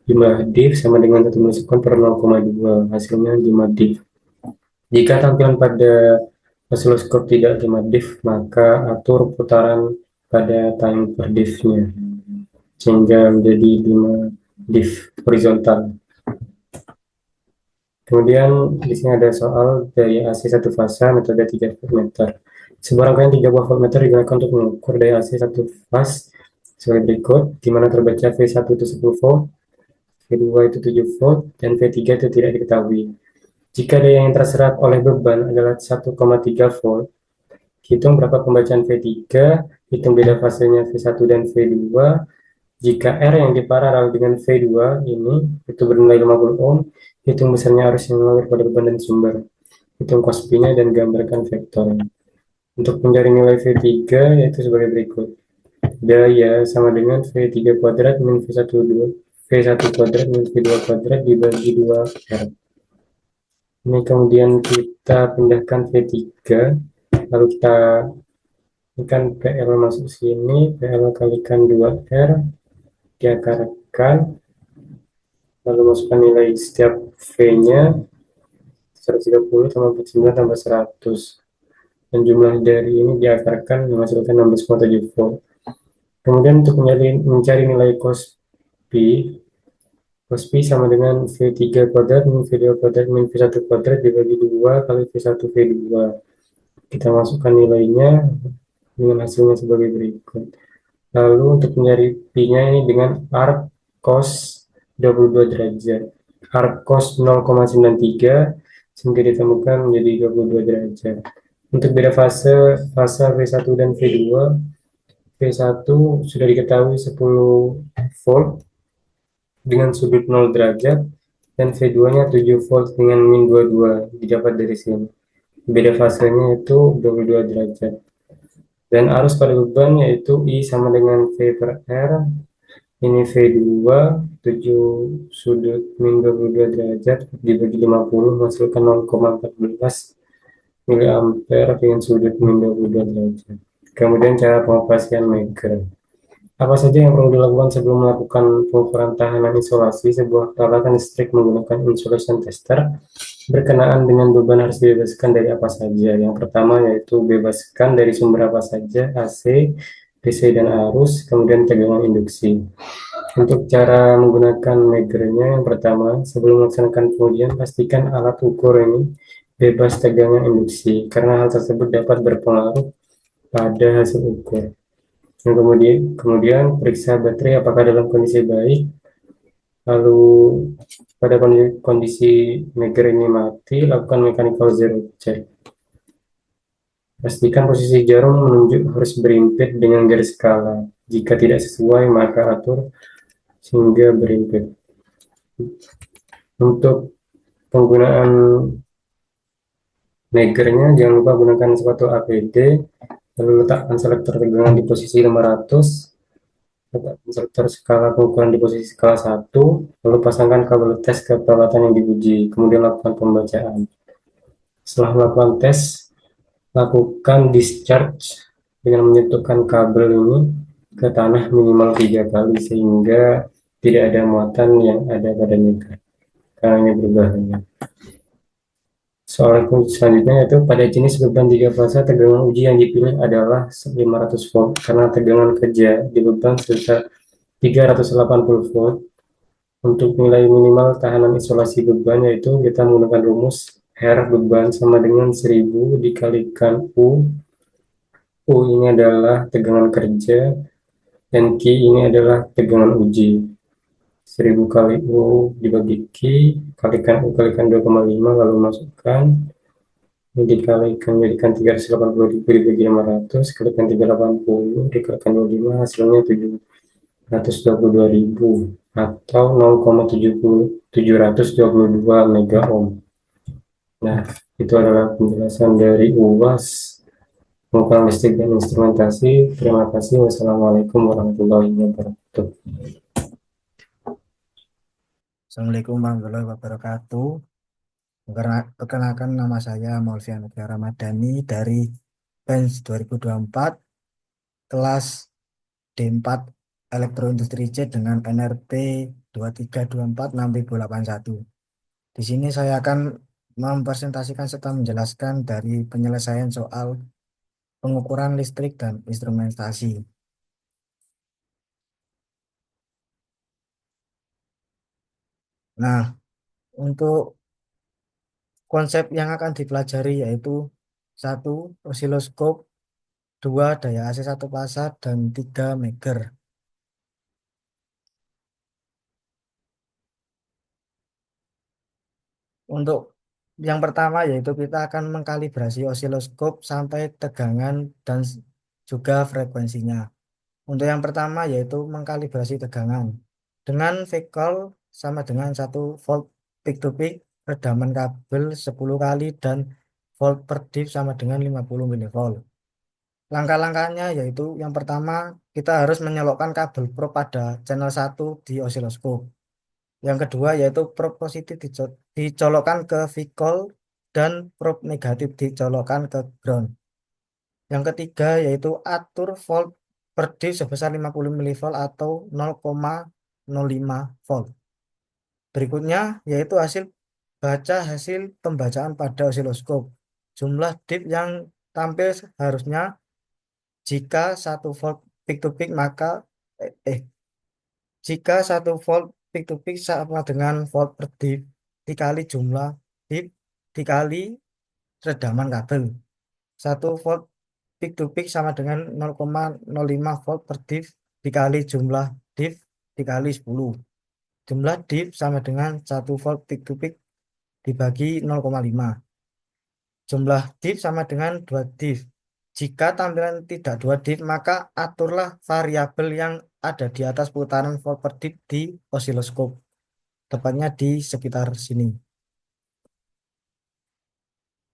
jumlah div sama dengan 1 milisekon per 0,2, hasilnya 5 div. Jika tampilan pada osiloskop tidak 5 div, maka atur putaran pada time per div-nya sehingga menjadi 5 div horizontal. Kemudian di sini ada soal daya AC 1 fase metode 3 voltmeter. Sebuah rangkaian 3 buah voltmeter digunakan untuk mengukur daya AC 1 fase sebagai berikut, di mana terbaca V1 itu 10 volt, V2 itu 7 volt, dan V3 itu tidak diketahui. Jika daya yang terserap oleh beban adalah 1,3 volt, hitung berapa pembacaan V3, hitung beda fasenya V1 dan V2. Jika R yang diparalel dengan V2 ini itu bernilai 50 ohm, hitung besarnya arus yang mengalir pada beban dan sumber. Hitung cos pi-nya dan gambarkan vektornya. Untuk mencari nilai V3 yaitu sebagai berikut. Daya sama dengan V3 kuadrat min V1 kuadrat min V2 kuadrat dibagi 2R. Ini kemudian kita pindahkan V3, lalu kita ini kan PL masuk sini, PL kalikan 2R, diakarkan, lalu masukkan nilai setiap V-nya, 130 tambah 49 tambah 100. Dan jumlah dari ini diakarkan menghasilkan 16,7 volt. Kemudian untuk mencari nilai cos pi, cos pi sama dengan V3 kuadrat min V2 kuadrat min V1 kuadrat dibagi 2 kali V1 V2. Kita masukkan nilainya dengan hasilnya sebagai berikut. Lalu untuk mencari pi-nya ini dengan arc cos 22 derajat. Arc cos 0,93 sehingga ditemukan menjadi 22 derajat. Untuk beda fase V1 dan V2, V1 sudah diketahui 10 volt dengan sudut 0 derajat dan V2-nya 7 volt dengan min 22 didapat dari sini. Beda fasenya itu 22 derajat. Dan arus pada beban yaitu I sama dengan V per R. Ini V2 7 sudut min 22 derajat dibagi 50 menghasilkan 0,14 miliampere dengan sudut min 22 derajat. Kemudian cara pengoperasian Megger. Apa saja yang perlu dilakukan sebelum melakukan pengukuran tahanan isolasi? Sebuah peralatan listrik menggunakan insulation tester berkenaan dengan beban harus dibebaskan dari apa saja. Yang pertama yaitu bebaskan dari sumber apa saja, AC, DC, dan arus, kemudian tegangan induksi. Untuk cara menggunakan megernya, yang pertama, sebelum melaksanakan pengujian, pastikan alat ukur ini bebas tegangan induksi, karena hal tersebut dapat berpengaruh pada hasil ukur. Yang kemudian periksa baterai apakah dalam kondisi baik. Lalu pada kondisi meger ini mati, lakukan mechanical zero check. Pastikan posisi jarum menunjuk harus berimpit dengan garis skala. Jika tidak sesuai, maka atur sehingga berimpit. Untuk penggunaan megernya, jangan lupa gunakan sepatu APD, lalu letakkan selektor tegangan di posisi 500, letakkan selektor skala pengukuran di posisi skala 1, lalu pasangkan kabel tes ke peralatan yang diuji, kemudian lakukan pembacaan. Setelah melakukan tes, lakukan discharge dengan menyentuhkan kabel ini ke tanah minimal 3 kali sehingga tidak ada muatan yang ada pada meter, karena ini berbahaya. Soal selanjutnya yaitu pada jenis beban 3 fase tegangan uji yang dipilih adalah 500 volt karena tegangan kerja di beban sebesar 380 volt. Untuk nilai minimal tahanan isolasi beban yaitu kita menggunakan rumus R beban sama dengan 1000 dikalikan U. U ini adalah tegangan kerja dan Q ini adalah tegangan uji. 1000 kali U dibagi Q, kalikan U kalikan 2,5 lalu masukkan. Ini dikalikan jadikan 380.000 dibagi 500, kalikan 380 dikalikan 25 hasilnya 722.000 atau 0,722 mega ohm. Nah, itu adalah penjelasan dari UAS pengukuran listrik dan instrumentasi. Terima kasih. Wassalamualaikum warahmatullahi wabarakatuh. Assalamualaikum warahmatullahi wabarakatuh. Perkenalkan nama saya Maulvian Ramadhani dari Bench 2024 kelas D4 Elektroindustri C dengan NRP 23246081. Di sini saya akan mempresentasikan serta menjelaskan dari penyelesaian soal pengukuran listrik dan instrumentasi. Nah, untuk konsep yang akan dipelajari yaitu 1. Osiloskop, 2. Daya AC 1 pasar, dan 3. Megger. Untuk Yang pertama yaitu kita akan mengkalibrasi osiloskop sampai tegangan dan juga frekuensinya. Untuk yang pertama yaitu mengkalibrasi tegangan. Dengan V-call sama dengan 1 volt peak to peak, redaman kabel 10 kali dan volt per div sama dengan 50 mV. Langkah-langkahnya yaitu yang pertama kita harus menyolokkan kabel probe pada channel 1 di osiloskop. Yang kedua yaitu probe positif dicolokkan ke V-call dan probe negatif dicolokkan ke ground. Yang ketiga yaitu atur volt per div sebesar 50 mV atau 0,05 volt. Berikutnya yaitu hasil pembacaan pada osiloskop. Jumlah div yang tampil harusnya jika 1 volt peak to peak maka jika 1 volt peak to peak sama dengan volt per div dikali jumlah div dikali redaman kabel. 1 volt peak to peak sama dengan 0,05 volt per div dikali jumlah div dikali 10. Jumlah div sama dengan 1 volt peak to peak dibagi 0,5. Jumlah div sama dengan 2 div. Jika tampilan tidak 2 div, maka aturlah variabel yang ada di atas putaran volt per div di osiloskop. Tepatnya di sekitar sini.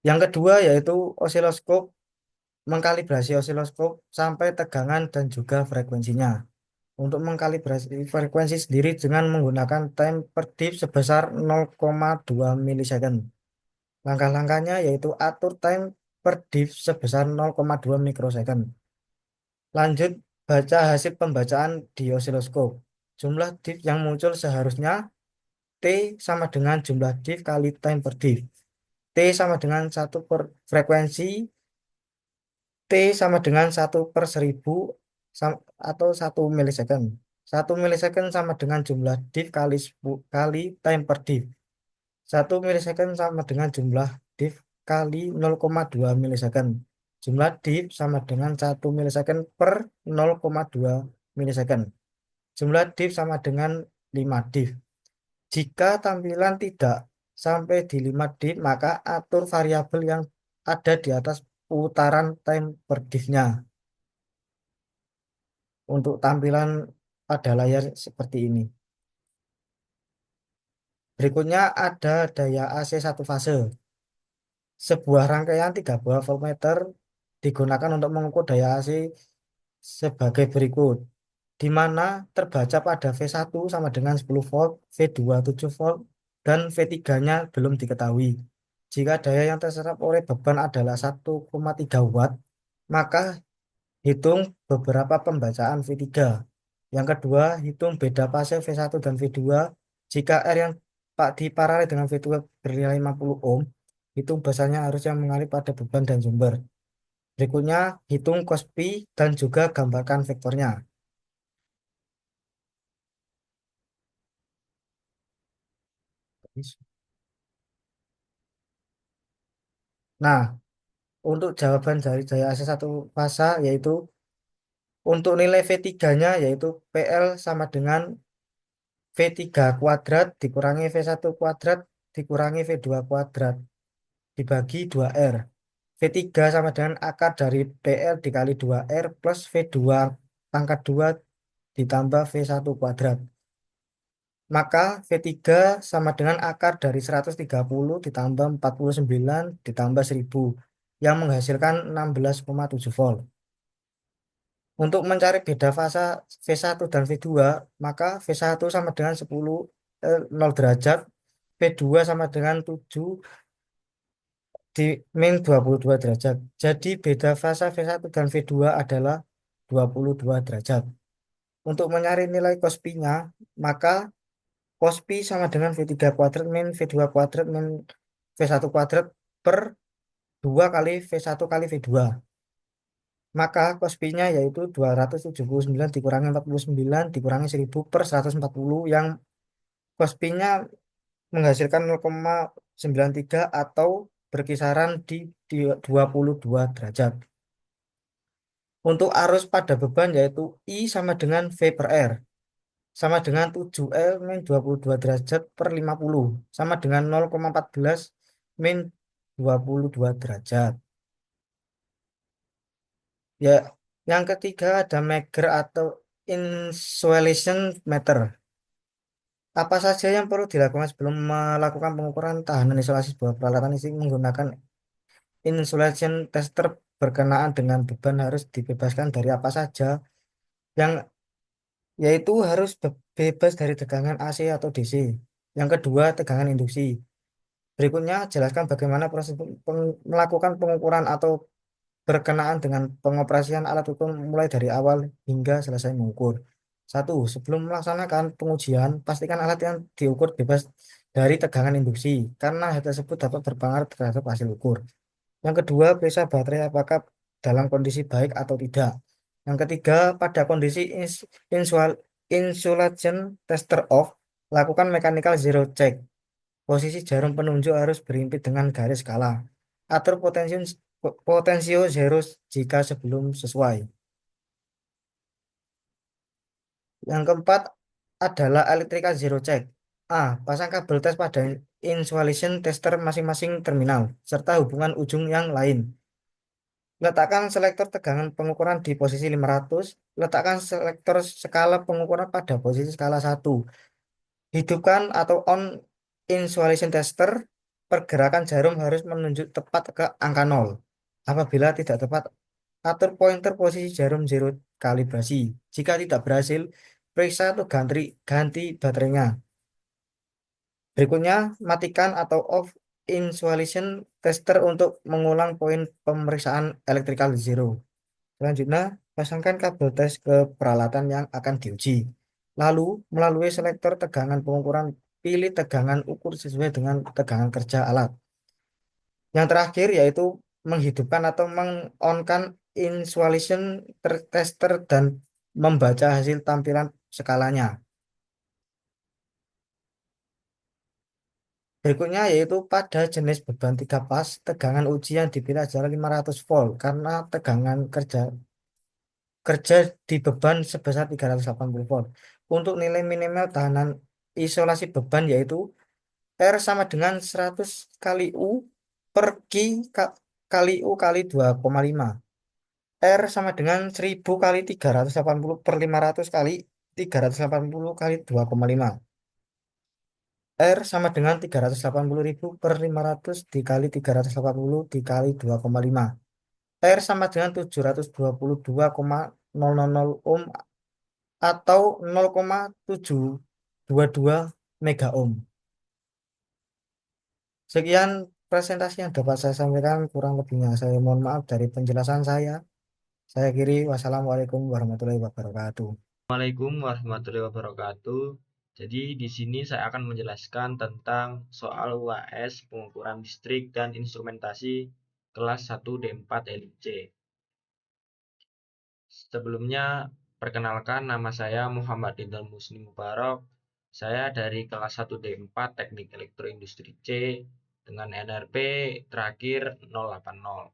Yang kedua yaitu mengkalibrasi osiloskop sampai tegangan dan juga frekuensinya. Untuk mengkalibrasi frekuensi sendiri dengan menggunakan time per div sebesar 0,2 milisecond. Langkah-langkahnya yaitu atur time per div sebesar 0,2 mikrosecond. Lanjut baca hasil pembacaan di osiloskop. Jumlah div yang muncul seharusnya T sama dengan jumlah div kali time per div. T sama dengan 1 per frekuensi, T sama dengan 1 per 1000 atau 1 milisecond. 1 milisecond sama dengan jumlah div kali 10 kali time per div. 1 milisecond sama dengan jumlah div kali 0,2 milisecond. Jumlah div sama dengan 1 milisecond per 0,2 milisecond. Jumlah div sama dengan 5 div. Jika tampilan tidak sampai di 5 div, maka atur variabel yang ada di atas putaran time per div-nya. Untuk tampilan pada layar seperti ini. Berikutnya ada daya AC satu fase. Sebuah rangkaian 3 buah voltmeter digunakan untuk mengukur daya AC sebagai berikut, di mana terbaca pada V1 sama dengan 10 volt, V2 7 volt, dan V3-nya belum diketahui. Jika daya yang terserap oleh beban adalah 1,3 watt, maka hitung beberapa pembacaan V3. Yang kedua, hitung beda fase V1 dan V2. Jika R yang diparalel dengan V2 bernilai 50 ohm, hitung besarnya arus yang mengalir pada beban dan sumber. Berikutnya, hitung cos pi dan juga gambarkan vektornya. Nah, untuk jawaban dari daya AC satu fasa yaitu untuk nilai V3-nya yaitu PL sama dengan V3 kuadrat dikurangi V1 kuadrat dikurangi V2 kuadrat dibagi 2R. V3 sama dengan akar dari PL dikali 2R plus V2 pangkat 2 ditambah V1 kuadrat. Maka V3 sama dengan akar dari 130 ditambah 49 ditambah 1000 yang menghasilkan 16,7 volt. Untuk mencari beda fasa V1 dan V2, maka V1 sama dengan 0 derajat, V2 sama dengan 7 di min 22 derajat. Jadi beda fasa V1 dan V2 adalah 22 derajat. Untuk mencari nilai cos pi-nya, maka cos pi sama dengan V3 kuadrat min V2 kuadrat min V1 kuadrat per 2 kali V1 kali V2. Maka cos pi-nya yaitu 279 dikurangi 49 dikurangi 1000 per 140 yang cos pi-nya menghasilkan 0,93 atau berkisaran di 22 derajat. Untuk arus pada beban yaitu I sama dengan V per R sama dengan 7L min 22 derajat per 50 sama dengan 0,14 min 22 derajat. Ya, yang ketiga ada meger atau insulation meter. Apa saja yang perlu dilakukan sebelum melakukan pengukuran tahanan isolasi sebuah peralatan isi menggunakan insulation tester berkenaan dengan beban harus dibebaskan dari apa saja yang yaitu harus bebas dari tegangan AC atau DC. Yang kedua, tegangan induksi. Berikutnya, jelaskan bagaimana proses melakukan pengukuran atau berkenaan dengan pengoperasian alat ukur mulai dari awal hingga selesai mengukur. Satu, sebelum melaksanakan pengujian, pastikan alat yang diukur bebas dari tegangan induksi, karena hal tersebut dapat berpengaruh terhadap hasil ukur. Yang kedua, periksa baterai apakah dalam kondisi baik atau tidak. Yang ketiga, pada kondisi insulation tester off, lakukan mechanical zero check. Posisi jarum penunjuk harus berimpit dengan garis skala. Atur potensio zero jika sebelum sesuai. Yang keempat adalah electrical zero check. A. Pasang kabel tes pada insulation tester masing-masing terminal, serta hubungan ujung yang lain. Letakkan selektor tegangan pengukuran di posisi 500. Letakkan selektor skala pengukuran pada posisi skala 1. Hidupkan atau on insulation tester. Pergerakan jarum harus menunjuk tepat ke angka 0. Apabila tidak tepat, atur pointer posisi jarum zero kalibrasi. Jika tidak berhasil, periksa atau ganti baterainya. Berikutnya, matikan atau off insulation tester untuk mengulang poin pemeriksaan electrical zero. Selanjutnya, pasangkan kabel tes ke peralatan yang akan diuji. Lalu, melalui selektor tegangan pengukuran, pilih tegangan ukur sesuai dengan tegangan kerja alat. Yang terakhir yaitu menghidupkan atau meng-on-kan insulation tester dan membaca hasil tampilan skalanya. Berikutnya yaitu pada jenis beban 3 pas, tegangan uji yang dipilih adalah 500 volt karena tegangan kerja di beban sebesar 380 volt. Untuk nilai minimal tahanan isolasi beban yaitu R sama dengan 100 kali U per Q kali U kali 2,5. R sama dengan 1000 kali 380 per 500 kali 380 kali 2,5. R sama dengan 380.000 per 500 dikali 380 dikali 2,5. R sama dengan 722,000 ohm atau 0,722 mega ohm. Sekian presentasi yang dapat saya sampaikan, kurang lebihnya saya mohon maaf dari penjelasan saya. Saya akhiri, wassalamualaikum warahmatullahi wabarakatuh. Assalamualaikum warahmatullahi wabarakatuh. Jadi di sini saya akan menjelaskan tentang soal UAS pengukuran listrik dan instrumentasi kelas 1 D4 LIC. Sebelumnya, perkenalkan nama saya Muhammad Indra Musni Mubarak. Saya dari kelas 1 D4 Teknik Elektroindustri C dengan NRP terakhir 080.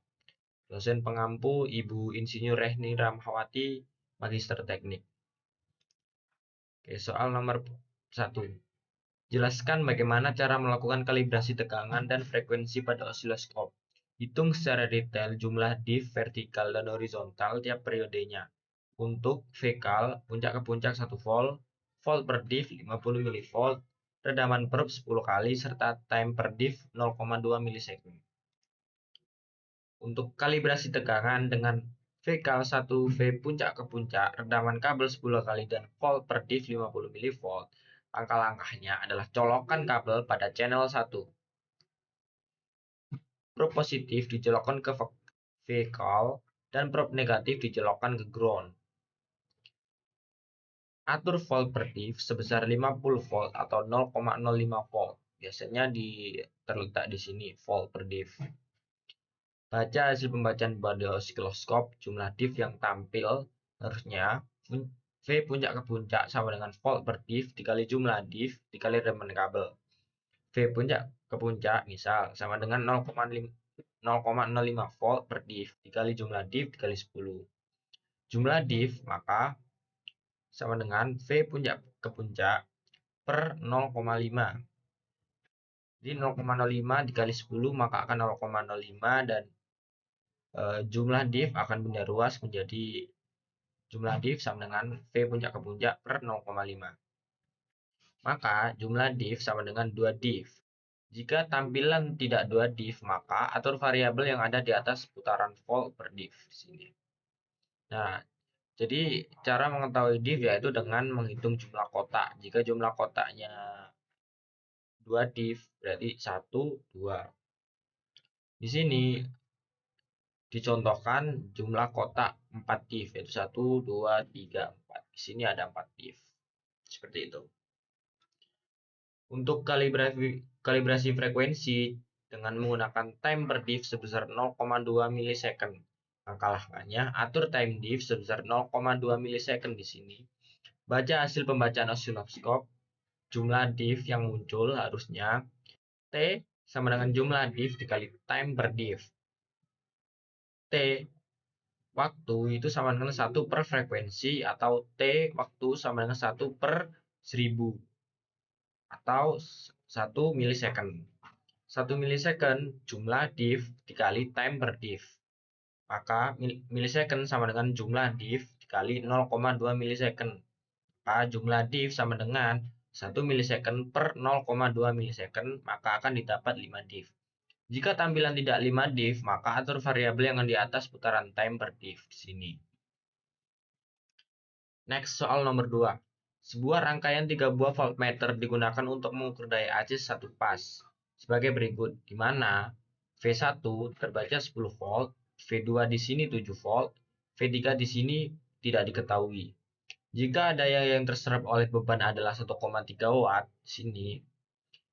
Dosen pengampu Ibu Insinyur Rehni Ramhawati, Magister Teknik. Oke, soal nomor 1. Jelaskan bagaimana cara melakukan kalibrasi tegangan dan frekuensi pada osiloskop. Hitung secara detail jumlah diff vertikal dan horizontal tiap periodenya. Untuk vekal, puncak ke puncak 1 volt, volt per diff 50 mV, redaman probe 10 kali, serta time per diff 0,2 milisecond. Untuk kalibrasi tegangan dengan vekal 1V puncak ke puncak, redaman kabel 10 kali, dan volt per diff 50 mV, langkah-langkahnya adalah colokan kabel pada channel 1. Probe positif dicolokkan ke vekal dan probe negatif dicolokkan ke ground. Atur volt per diff sebesar 50 volt atau 0,05 volt. Biasanya terletak di sini volt per diff. Baca hasil pembacaan pada osiloskop. Jumlah diff yang tampil harusnya V puncak ke puncak sama dengan volt per diff dikali jumlah diff dikali redaman kabel. V puncak ke puncak misal sama dengan 0,05 volt per diff dikali jumlah diff dikali 10. Jumlah diff maka sama dengan V puncak ke puncak per 0,5 Jadi 0,05 dikali 10 maka akan 0,05 dan jumlah div akan pindah ruas menjadi jumlah div sama dengan V puncak ke puncak per 0,5. Maka jumlah div sama dengan 2 div. Jika tampilan tidak 2 div, maka atur variabel yang ada di atas putaran volt per div di sini. Nah, jadi cara mengetahui div yaitu dengan menghitung jumlah kotak. Jika jumlah kotaknya 2 div, berarti 1, 2. Di sini dicontohkan jumlah kotak 4 div, yaitu 1, 2, 3, 4. Di sini ada 4 div. Seperti itu. Untuk kalibrasi frekuensi dengan menggunakan time per div sebesar 0,2 milisecond. Langkah-langkahnya, atur time div sebesar 0,2 milisecond di sini. Baca hasil pembacaan osiloskop. Jumlah div yang muncul harusnya T sama dengan jumlah div dikali time per div. T waktu itu sama dengan 1 per frekuensi atau T waktu sama dengan 1 per 1000 atau 1 milisecond. 1 milisecond jumlah div dikali time per div. Maka milisecond sama dengan jumlah div dikali 0,2 milisecond. Maka jumlah div sama dengan 1 milisecond per 0,2 milisecond, maka akan didapat 5 div. Jika tampilan tidak 5 div, maka atur variabel yang di atas putaran time per div di sini. Next, soal nomor 2. Sebuah rangkaian 3 buah voltmeter digunakan untuk mengukur daya AC satu pas. Sebagai berikut, di mana V1 terbaca 10 volt, V2 di sini 7 volt, V3 di sini tidak diketahui. Jika daya yang terserap oleh beban adalah 1,3 watt di sini,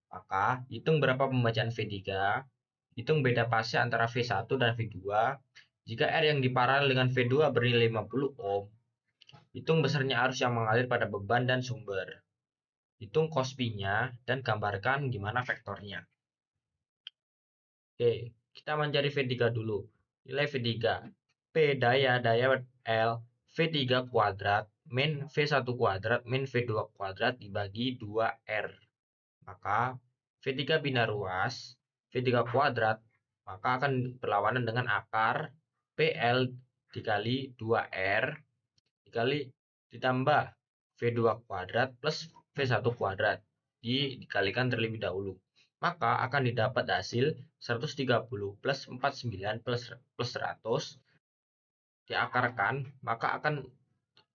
maka hitung berapa pembacaan V3, hitung beda fase antara V1 dan V2. Jika R yang diparalel dengan V2 bernilai 50 ohm, hitung besarnya arus yang mengalir pada beban dan sumber. Hitung cos pi-nya dan gambarkan gimana vektornya. Oke, kita mencari V3 dulu. Nilai V3. P daya L V3 kuadrat min V1 kuadrat min V2 kuadrat dibagi 2R. Maka V3 bina ruas, V3 kuadrat, maka akan berlawanan dengan akar PL dikali 2R dikali ditambah V2 kuadrat plus V1 kuadrat. Dikalikan terlebih dahulu. Maka akan didapat hasil 130 plus 49 plus 100 diakarkan, maka akan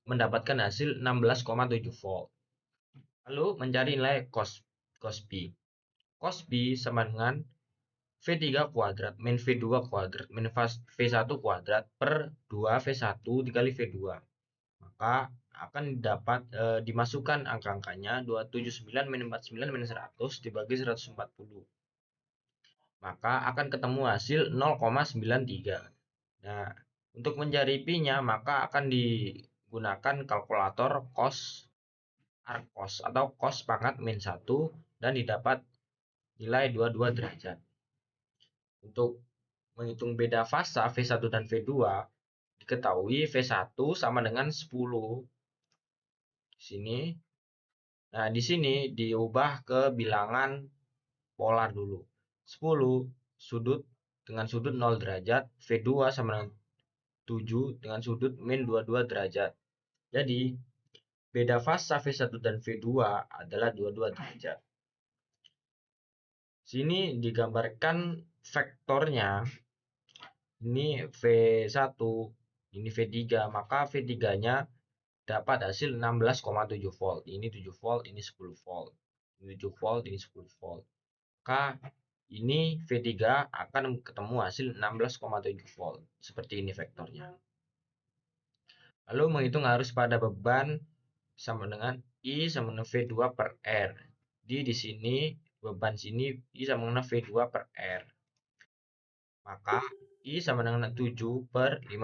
mendapatkan hasil 16,7 volt. Lalu mencari nilai cos pi. Cos pi sama dengan V3 kuadrat min V2 kuadrat min V1 kuadrat per 2 V1 dikali V2. Maka akan dapat dimasukkan angka-angkanya 279 min 49 min 100 dibagi 140. Maka akan ketemu hasil 0,93. Nah, untuk mencari pi-nya maka akan digunakan kalkulator cos arcos atau cos pangkat min 1 dan didapat nilai 22 derajat. Untuk menghitung beda fasa V1 dan V2, diketahui V1 sama dengan 10. Di sini. Nah, di sini diubah ke bilangan polar dulu. 10 sudut dengan sudut 0 derajat, V2 sama dengan 7 dengan sudut min 22 derajat. Jadi, beda fasa V1 dan V2 adalah 22 derajat. Sini digambarkan vektornya. Ini V1, ini V3, maka V3-nya dapat hasil 16,7 volt. Ini 7 volt, ini 10 volt. Ini 7 volt, ini 10 volt. Maka ini V3 akan ketemu hasil 16,7 volt. Seperti ini vektornya. Lalu menghitung arus pada beban sama dengan I sama dengan V2 per R. Di sini beban sini I sama dengan V2 per R. Maka I sama dengan 7 per 50.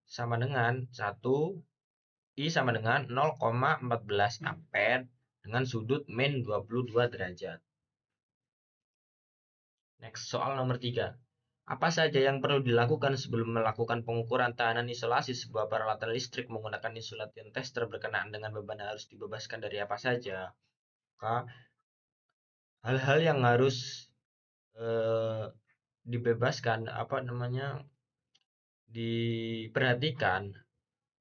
Sama dengan 1. I sama dengan 0,14 ampere dengan sudut min 22 derajat. Next, soal nomor 3. Apa saja yang perlu dilakukan sebelum melakukan pengukuran tahanan isolasi sebuah peralatan listrik menggunakan insulation tester berkenaan dengan beban harus dibebaskan dari apa saja? Maka hal-hal yang harus dibebaskan diperhatikan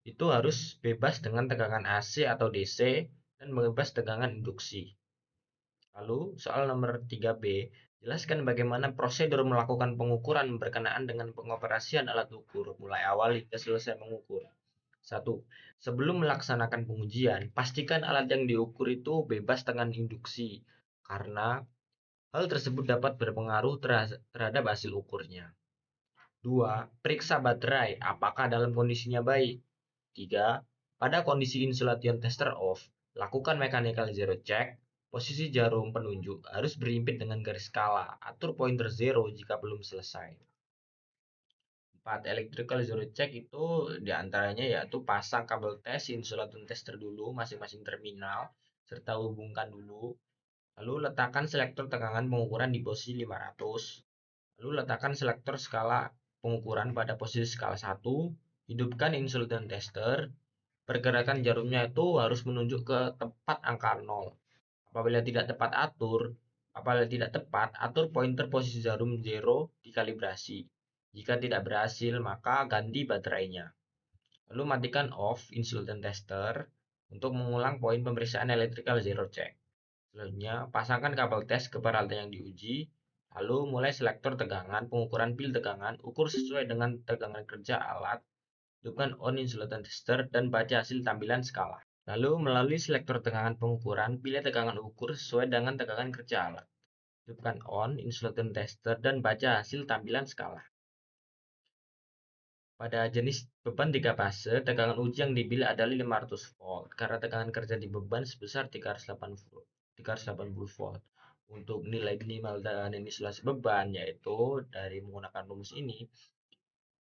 itu harus bebas dengan tegangan AC atau DC dan bebas tegangan induksi. Lalu soal nomor 3B, jelaskan bagaimana prosedur melakukan pengukuran berkenaan dengan pengoperasian alat ukur mulai awal hingga selesai mengukur. 1. Sebelum melaksanakan pengujian, pastikan alat yang diukur itu bebas tegangan induksi karena hal tersebut dapat berpengaruh terhadap hasil ukurnya. 2. Periksa baterai apakah dalam kondisinya baik. 3. Pada kondisi insulation tester off, lakukan mechanical zero check. Posisi jarum penunjuk harus berhimpit dengan garis skala. Atur pointer zero jika belum selesai. 4. Electrical zero check itu diantaranya yaitu pasang kabel tes insulation tester dulu masing-masing terminal serta hubungkan dulu. Lalu letakkan selektor tegangan pengukuran di posisi 500. Lalu letakkan selektor skala pengukuran pada posisi skala 1. Hidupkan insulation tester. Pergerakan jarumnya itu harus menunjuk ke tepat angka 0. Apabila tidak tepat, atur pointer posisi jarum 0 dikalibrasi. Jika tidak berhasil, maka ganti baterainya. Lalu matikan off insulation tester untuk mengulang poin pemeriksaan electrical zero check. Selanjutnya, pasangkan kabel tes ke peralatan yang diuji. Lalu mulai selektor tegangan, pengukuran pil tegangan, ukur sesuai dengan tegangan kerja alat. Hidupkan on insulation tester dan baca hasil tampilan skala. Lalu melalui selektor tegangan pengukuran, pilih tegangan ukur sesuai dengan tegangan kerja alat. Hidupkan on insulation tester dan baca hasil tampilan skala. Pada jenis beban 3 fase, tegangan uji yang dipilih adalah 500 volt karena tegangan kerja di beban sebesar 380 volt. Untuk nilai minimal dan isolasi beban yaitu dari menggunakan rumus ini,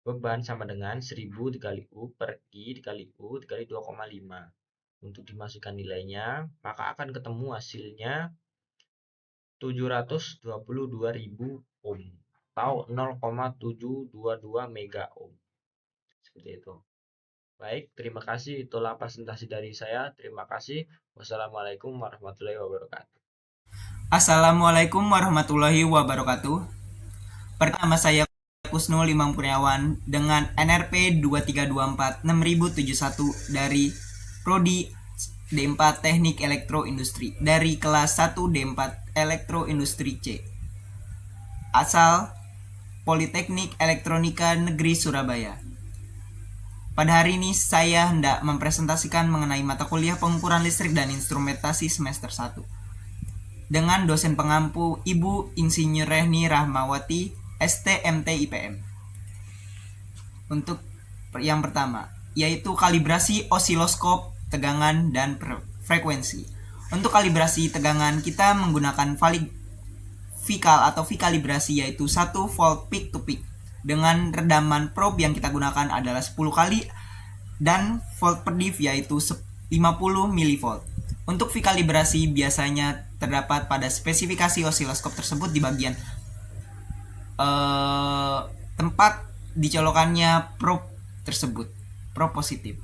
beban sama dengan 1000 dikali U per I dikali U dikali 2,5. Untuk dimasukkan nilainya, maka akan ketemu hasilnya 722.000 ohm atau 0,722 mega ohm. Seperti itu. Baik, terima kasih. Itulah presentasi dari saya. Terima kasih. Wassalamualaikum warahmatullahi wabarakatuh. Assalamualaikum warahmatullahi wabarakatuh. Pertama saya Kusnul Imam Kurniawan dengan NRP 2324-6071 dari Prodi D4 Teknik Elektro Industri dari kelas 1 D4 Elektro Industri C. Asal Politeknik Elektronika Negeri Surabaya. Pada hari ini saya hendak mempresentasikan mengenai mata kuliah pengukuran listrik dan instrumentasi semester 1 dengan dosen pengampu Ibu Insinyur Rehni Rahmawati, STMT IPM. Untuk yang pertama, yaitu kalibrasi osiloskop, tegangan, dan frekuensi. Untuk kalibrasi tegangan, kita menggunakan vikal atau vikalibrasi yaitu 1 volt peak to peak. Dengan redaman probe yang kita gunakan adalah 10 kali dan volt per div yaitu 50 mV. Untuk vikalibrasi biasanya terdapat pada spesifikasi osiloskop tersebut di bagian tempat dicolokannya probe tersebut, probe positif.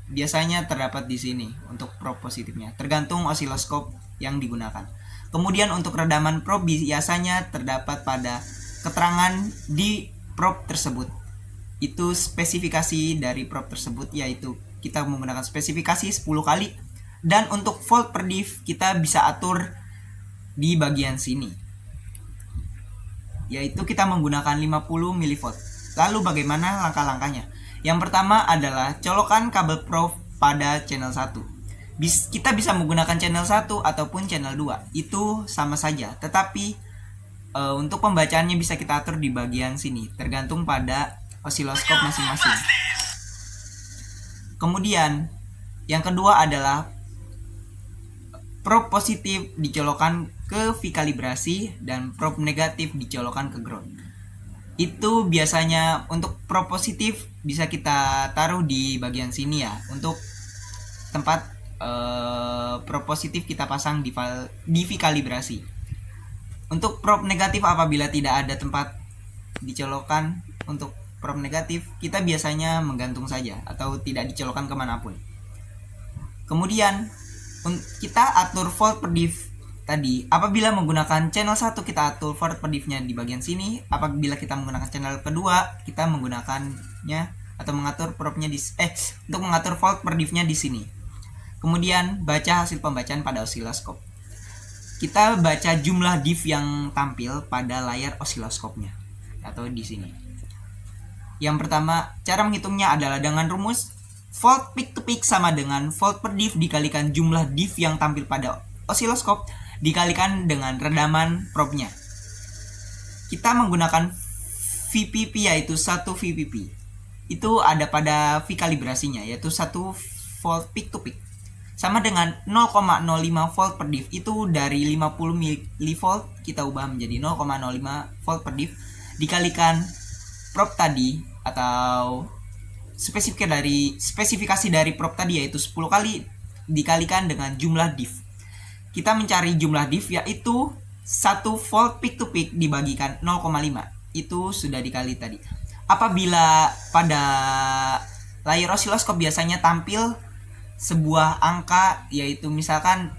Biasanya terdapat di sini untuk probe positifnya, tergantung osiloskop yang digunakan. Kemudian untuk redaman probe biasanya terdapat pada keterangan di probe tersebut. Itu spesifikasi dari probe tersebut, yaitu kita menggunakan spesifikasi 10 kali. Dan untuk volt per div kita bisa atur di bagian sini, yaitu kita menggunakan 50 mV. Lalu bagaimana langkah-langkahnya? Yang pertama adalah colokan kabel probe pada channel 1. Kita bisa menggunakan channel 1 ataupun channel 2. Itu sama saja, tetapi untuk pembacaannya bisa kita atur di bagian sini, tergantung pada osiloskop masing-masing. Kemudian yang kedua adalah probe positif dicolokkan ke vikalibrasi dan probe negatif dicolokkan ke ground. Itu biasanya untuk probe positif bisa kita taruh di bagian sini ya. Untuk tempat probe positif kita pasang di vikalibrasi. Untuk probe negatif apabila tidak ada tempat dicolokkan untuk probe negatif, kita biasanya menggantung saja atau tidak dicolokkan kemanapun. Kemudian kita atur volt per div tadi, apabila menggunakan channel 1 kita atur forward per diff-nya di bagian sini, apabila kita menggunakan channel kedua kita menggunakannya atau mengatur propnya untuk mengatur forward per diff-nya di sini. Kemudian baca hasil pembacaan pada osiloskop. Kita baca jumlah diff yang tampil pada layar osiloskopnya atau di sini. Yang pertama, cara menghitungnya adalah dengan rumus volt peak to peak sama dengan volt per diff dikalikan jumlah diff yang tampil pada osiloskop dikalikan dengan redaman probe-nya. Kita menggunakan VPP yaitu 1 VPP. Itu ada pada V kalibrasinya yaitu 1 volt peak to peak. Sama dengan 0,05 volt per diff. Itu dari 50 mV kita ubah menjadi 0,05 volt per diff dikalikan probe tadi atau spesifikasi dari probe tadi yaitu 10 kali dikalikan dengan jumlah diff. Kita mencari jumlah diff yaitu 1 volt peak to peak dibagikan 0,5. Itu sudah dikali tadi. Apabila pada layar osiloskop biasanya tampil sebuah angka yaitu misalkan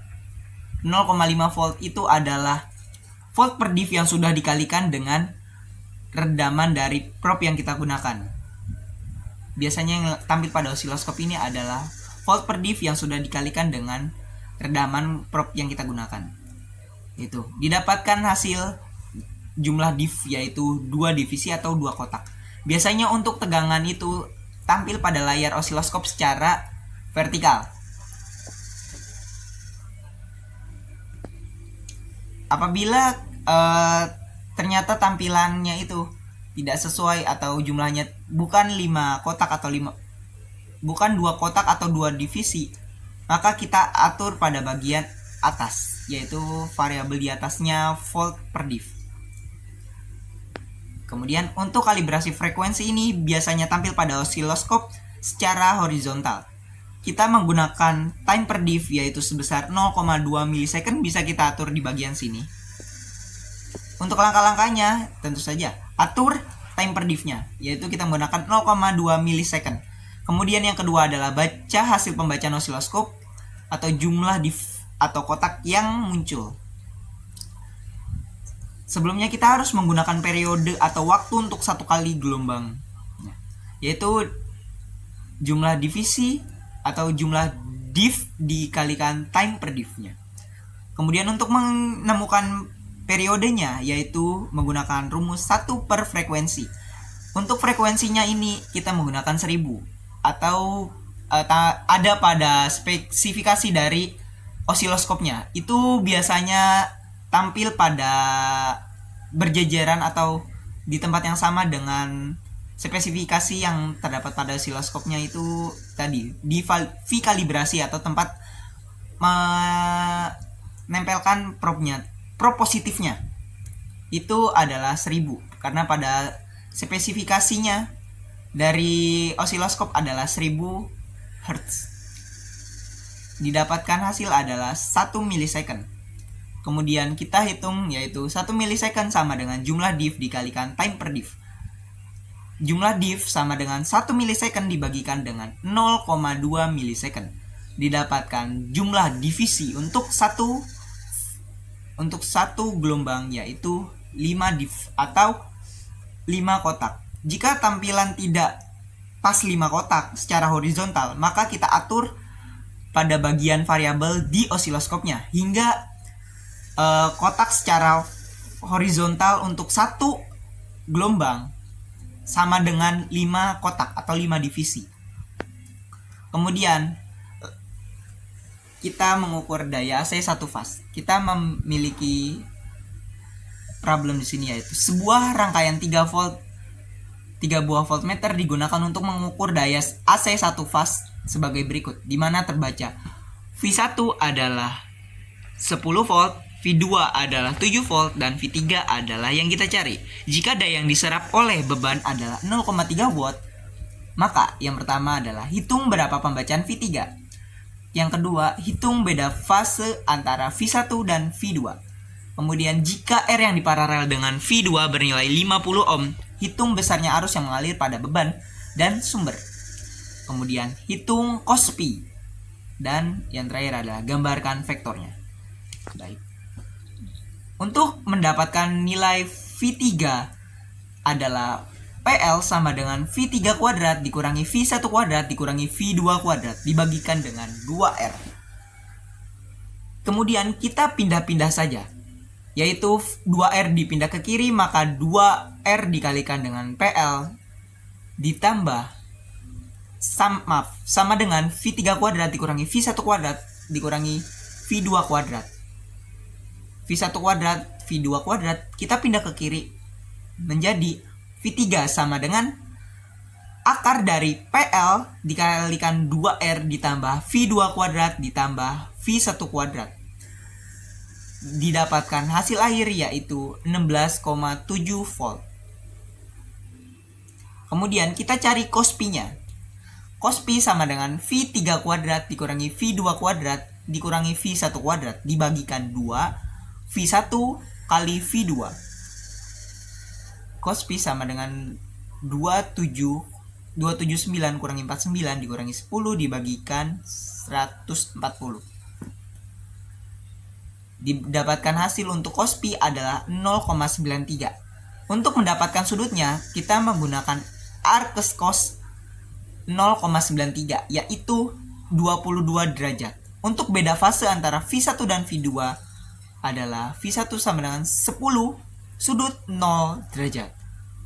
0,5 volt itu adalah volt per diff yang sudah dikalikan dengan redaman dari probe yang kita gunakan. Biasanya yang tampil pada osiloskop ini adalah volt per diff yang sudah dikalikan dengan redaman probe yang kita gunakan. Itu didapatkan hasil jumlah diff yaitu 2 divisi atau 2 kotak. Biasanya untuk tegangan itu tampil pada layar osiloskop secara vertikal. Apabila ternyata tampilannya itu tidak sesuai atau jumlahnya bukan 5 kotak atau 2 kotak atau 2 divisi, maka kita atur pada bagian atas yaitu variabel di atasnya volt per diff. Kemudian untuk kalibrasi frekuensi ini biasanya tampil pada osiloskop secara horizontal. Kita menggunakan time per diff yaitu sebesar 0,2 milisecond bisa kita atur di bagian sini. Untuk langkah-langkahnya tentu saja atur time per diff-nya yaitu kita menggunakan 0,2 milisecond. Kemudian yang kedua adalah baca hasil pembacaan osiloskop atau jumlah diff atau kotak yang muncul. Sebelumnya kita harus menggunakan periode atau waktu untuk 1 kali gelombang yaitu jumlah divisi atau jumlah diff dikalikan time per diff-nya. Kemudian untuk menemukan periodenya yaitu menggunakan rumus 1 per frekuensi. Untuk frekuensinya ini kita menggunakan 1000 atau ada pada spesifikasi dari osiloskopnya. Itu biasanya tampil pada berjejeran atau di tempat yang sama dengan spesifikasi yang terdapat pada osiloskopnya itu tadi di V kalibrasi atau tempat menempelkan probe positifnya itu adalah 1000 karena pada spesifikasinya dari osiloskop adalah 1000 Hz. Didapatkan hasil adalah 1 milisecond. Kemudian kita hitung yaitu 1 milisecond sama dengan jumlah diff dikalikan time per diff. Jumlah diff sama dengan 1 milisecond dibagikan dengan 0,2 milisecond. Didapatkan jumlah divisi untuk satu gelombang yaitu 5 diff atau 5 kotak. Jika tampilan tidak pas 5 kotak secara horizontal, maka kita atur pada bagian variabel di osiloskopnya hingga kotak secara horizontal untuk 1 gelombang sama dengan 5 kotak atau 5 divisi. Kemudian kita mengukur daya AC 1 fase. Kita memiliki problem di sini yaitu sebuah rangkaian 3 buah voltmeter digunakan untuk mengukur daya AC 1 fase sebagai berikut, di mana terbaca V1 adalah 10 volt, V2 adalah 7 volt, dan V3 adalah yang kita cari. Jika daya yang diserap oleh beban adalah 0,3 watt, maka yang pertama adalah hitung berapa pembacaan V3. Yang kedua, hitung beda fase antara V1 dan V2. Kemudian jika R yang diparalel dengan V2 bernilai 50 ohm, hitung besarnya arus yang mengalir pada beban dan sumber. Kemudian hitung cos P. Dan yang terakhir adalah gambarkan vektornya. Baik. Untuk mendapatkan nilai V3 adalah PL sama dengan V3 kuadrat dikurangi V1 kuadrat dikurangi V2 kuadrat dibagikan dengan 2R. Kemudian kita pindah-pindah saja, yaitu 2R dipindah ke kiri, maka 2R dikalikan dengan PL ditambah sama dengan V3 kuadrat dikurangi V1 kuadrat dikurangi V2 kuadrat. V1 kuadrat, V2 kuadrat, kita pindah ke kiri menjadi V3 sama dengan akar dari PL dikalikan 2R ditambah V2 kuadrat ditambah V1 kuadrat. Didapatkan hasil akhir yaitu 16,7 volt. Kemudian kita cari cos pi-nya. Cos pi sama dengan V3 kuadrat dikurangi V2 kuadrat dikurangi V1 kuadrat dibagikan 2 V1 kali V2. Cos pi sama dengan 279 kurangi 49 dikurangi 10 dibagikan 140. Didapatkan hasil untuk cos pi adalah 0,93. Untuk mendapatkan sudutnya, kita menggunakan arcus cos 0,93 yaitu 22 derajat. Untuk beda fase antara V1 dan V2 adalah V1 sama dengan 10 sudut 0 derajat.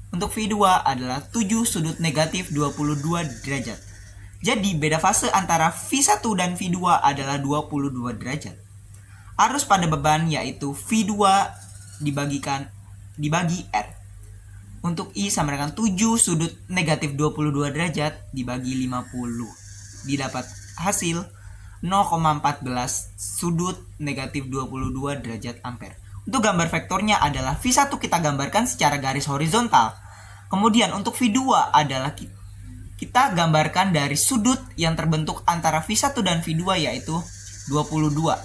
Untuk V2 adalah 7 sudut negatif 22 derajat. Jadi beda fase antara V1 dan V2 adalah 22 derajat. Arus pada beban yaitu V2 dibagi R. Untuk I sama dengan 7 sudut negatif 22 derajat dibagi 50. Didapat hasil 0,14 sudut negatif 22 derajat ampere. Untuk gambar vektornya adalah V1 kita gambarkan secara garis horizontal. Kemudian untuk V2 adalah kita gambarkan dari sudut yang terbentuk antara V1 dan V2 yaitu 22.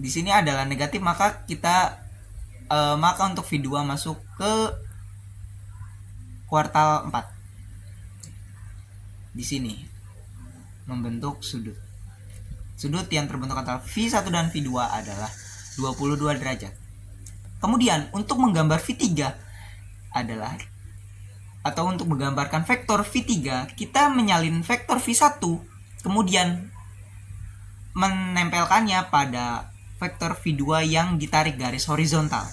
Di sini adalah negatif, maka maka untuk V2 masuk ke kuartal 4. Di sini membentuk sudut. Sudut yang terbentuk antara V1 dan V2 adalah 22 derajat. Kemudian untuk menggambar V3 adalah atau untuk menggambarkan vektor V3, kita menyalin vektor V1 kemudian menempelkannya pada vektor V2 yang ditarik garis horizontal.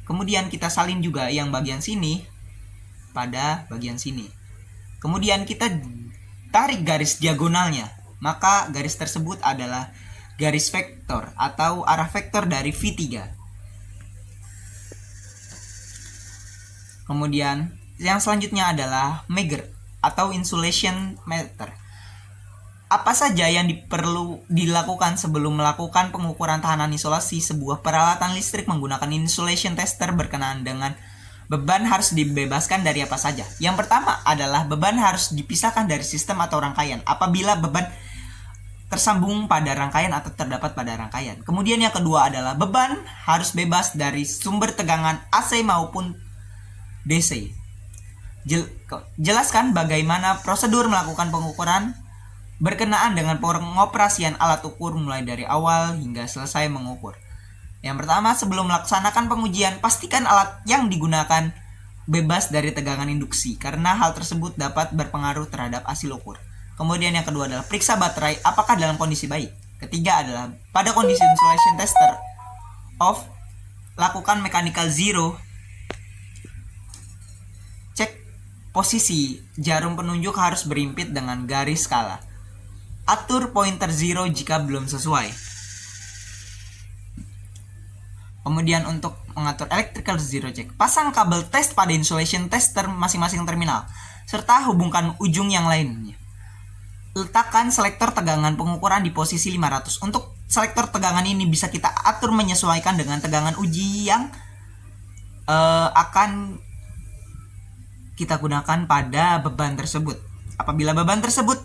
Kemudian kita salin juga yang bagian sini pada bagian sini. Kemudian kita tarik garis diagonalnya, maka garis tersebut adalah garis vektor atau arah vektor dari V3. Kemudian yang selanjutnya adalah measure atau insulation meter. Apa saja yang perlu dilakukan sebelum melakukan pengukuran tahanan isolasi sebuah peralatan listrik menggunakan insulation tester berkenaan dengan beban harus dibebaskan dari apa saja. Yang pertama adalah beban harus dipisahkan dari sistem atau rangkaian apabila beban tersambung pada rangkaian atau terdapat pada rangkaian. Kemudian yang kedua adalah beban harus bebas dari sumber tegangan AC maupun DC. Jelaskan bagaimana prosedur melakukan pengukuran berkenaan dengan pengoperasian alat ukur mulai dari awal hingga selesai mengukur. Yang pertama, sebelum melaksanakan pengujian, pastikan alat yang digunakan bebas dari tegangan induksi karena hal tersebut dapat berpengaruh terhadap hasil ukur. Kemudian yang kedua adalah periksa baterai apakah dalam kondisi baik. Ketiga adalah pada kondisi insulation tester off, lakukan mechanical zero. Cek posisi jarum penunjuk harus berimpit dengan garis skala. Atur pointer zero jika belum sesuai. Kemudian untuk mengatur electrical zero check, pasang kabel tes pada insulation tester masing-masing terminal, serta hubungkan ujung yang lainnya. Letakkan selektor tegangan pengukuran di posisi 500. Untuk selektor tegangan ini bisa kita atur menyesuaikan dengan tegangan uji yang akan kita gunakan pada beban tersebut. Apabila beban tersebut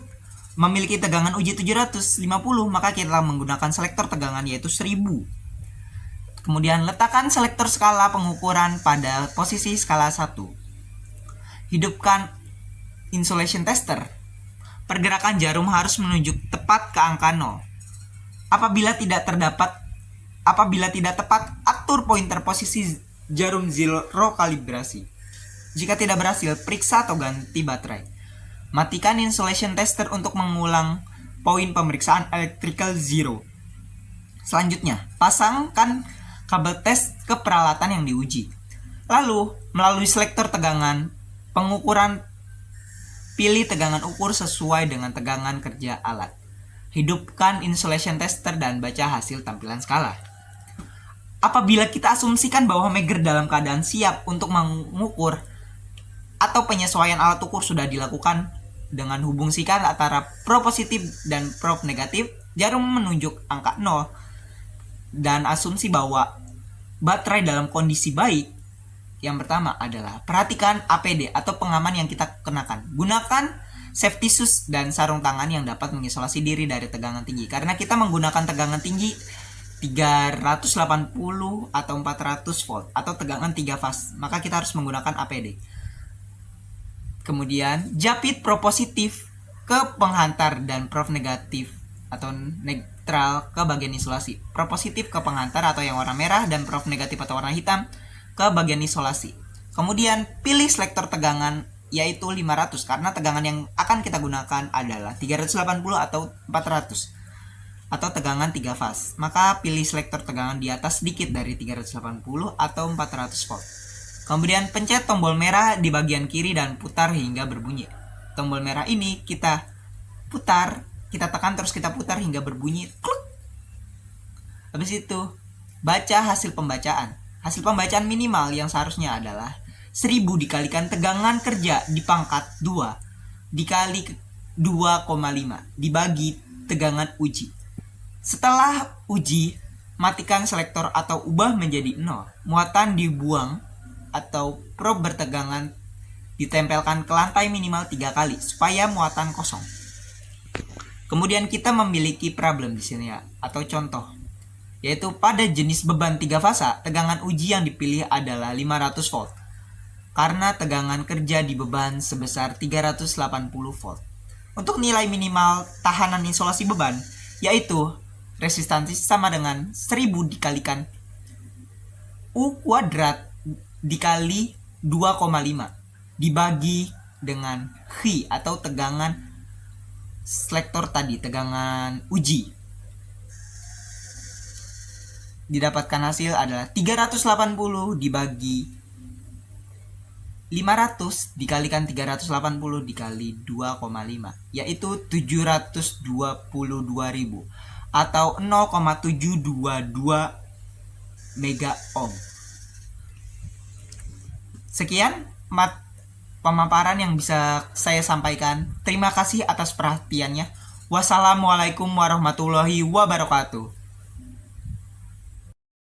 memiliki tegangan uji 750, maka kita menggunakan selektor tegangan yaitu 1000. Kemudian letakkan selektor skala pengukuran pada posisi skala 1. Hidupkan insulation tester. Pergerakan jarum harus menunjuk tepat ke angka 0. Apabila tidak terdapat Apabila tidak tepat, atur pointer posisi jarum zero kalibrasi. Jika tidak berhasil, periksa atau ganti baterai. Matikan insulation tester untuk mengulang poin pemeriksaan electrical zero. Selanjutnya, pasangkan kabel tes ke peralatan yang diuji. Lalu, melalui selektor tegangan pengukuran, pilih tegangan ukur sesuai dengan tegangan kerja alat. Hidupkan insulation tester dan baca hasil tampilan skala. Apabila kita asumsikan bahwa Megger dalam keadaan siap untuk mengukur atau penyesuaian alat ukur sudah dilakukan dengan hubung sikat antara probe positif dan probe negatif, jarum menunjuk angka 0 dan asumsi bahwa baterai dalam kondisi baik. Yang pertama adalah perhatikan APD atau pengaman yang kita kenakan. Gunakan safety shoes dan sarung tangan yang dapat mengisolasi diri dari tegangan tinggi. Karena kita menggunakan tegangan tinggi 380 atau 400 volt atau tegangan 3 fase, maka kita harus menggunakan APD. Kemudian jepit probe positif ke penghantar dan probe negatif atau netral ke bagian isolasi. Probe positif ke penghantar atau yang warna merah dan probe negatif atau warna hitam ke bagian isolasi. Kemudian pilih selektor tegangan yaitu 500 karena tegangan yang akan kita gunakan adalah 380 atau 400 atau tegangan 3 fase. Maka pilih selektor tegangan di atas sedikit dari 380 atau 400 volt. Kemudian pencet tombol merah di bagian kiri dan putar hingga berbunyi. Tombol merah ini kita putar, kita tekan terus kita putar hingga berbunyi kluk. Habis itu baca hasil pembacaan. Hasil pembacaan minimal yang seharusnya adalah 1000 dikalikan tegangan kerja di pangkat 2 dikali 2,5 dibagi tegangan uji. Setelah uji, matikan selektor atau ubah menjadi 0. Muatan dibuang atau probe bertegangan ditempelkan ke lantai minimal 3 kali supaya muatan kosong. Kemudian kita memiliki problem di sini ya, atau contoh. Yaitu pada jenis beban 3 fasa, tegangan uji yang dipilih adalah 500 volt. Karena tegangan kerja di beban sebesar 380 volt. Untuk nilai minimal tahanan isolasi beban, yaitu resistansi sama dengan 1000 dikalikan U kuadrat dikali 2,5 dibagi dengan Hi atau tegangan selektor tadi, tegangan uji. Didapatkan hasil adalah 380 dibagi 500 dikalikan 380 dikali 2,5 yaitu 722.000 atau 0,722 mega ohm. Sekian pemaparan yang bisa saya sampaikan. Terima kasih atas perhatiannya. Wassalamualaikum warahmatullahi wabarakatuh.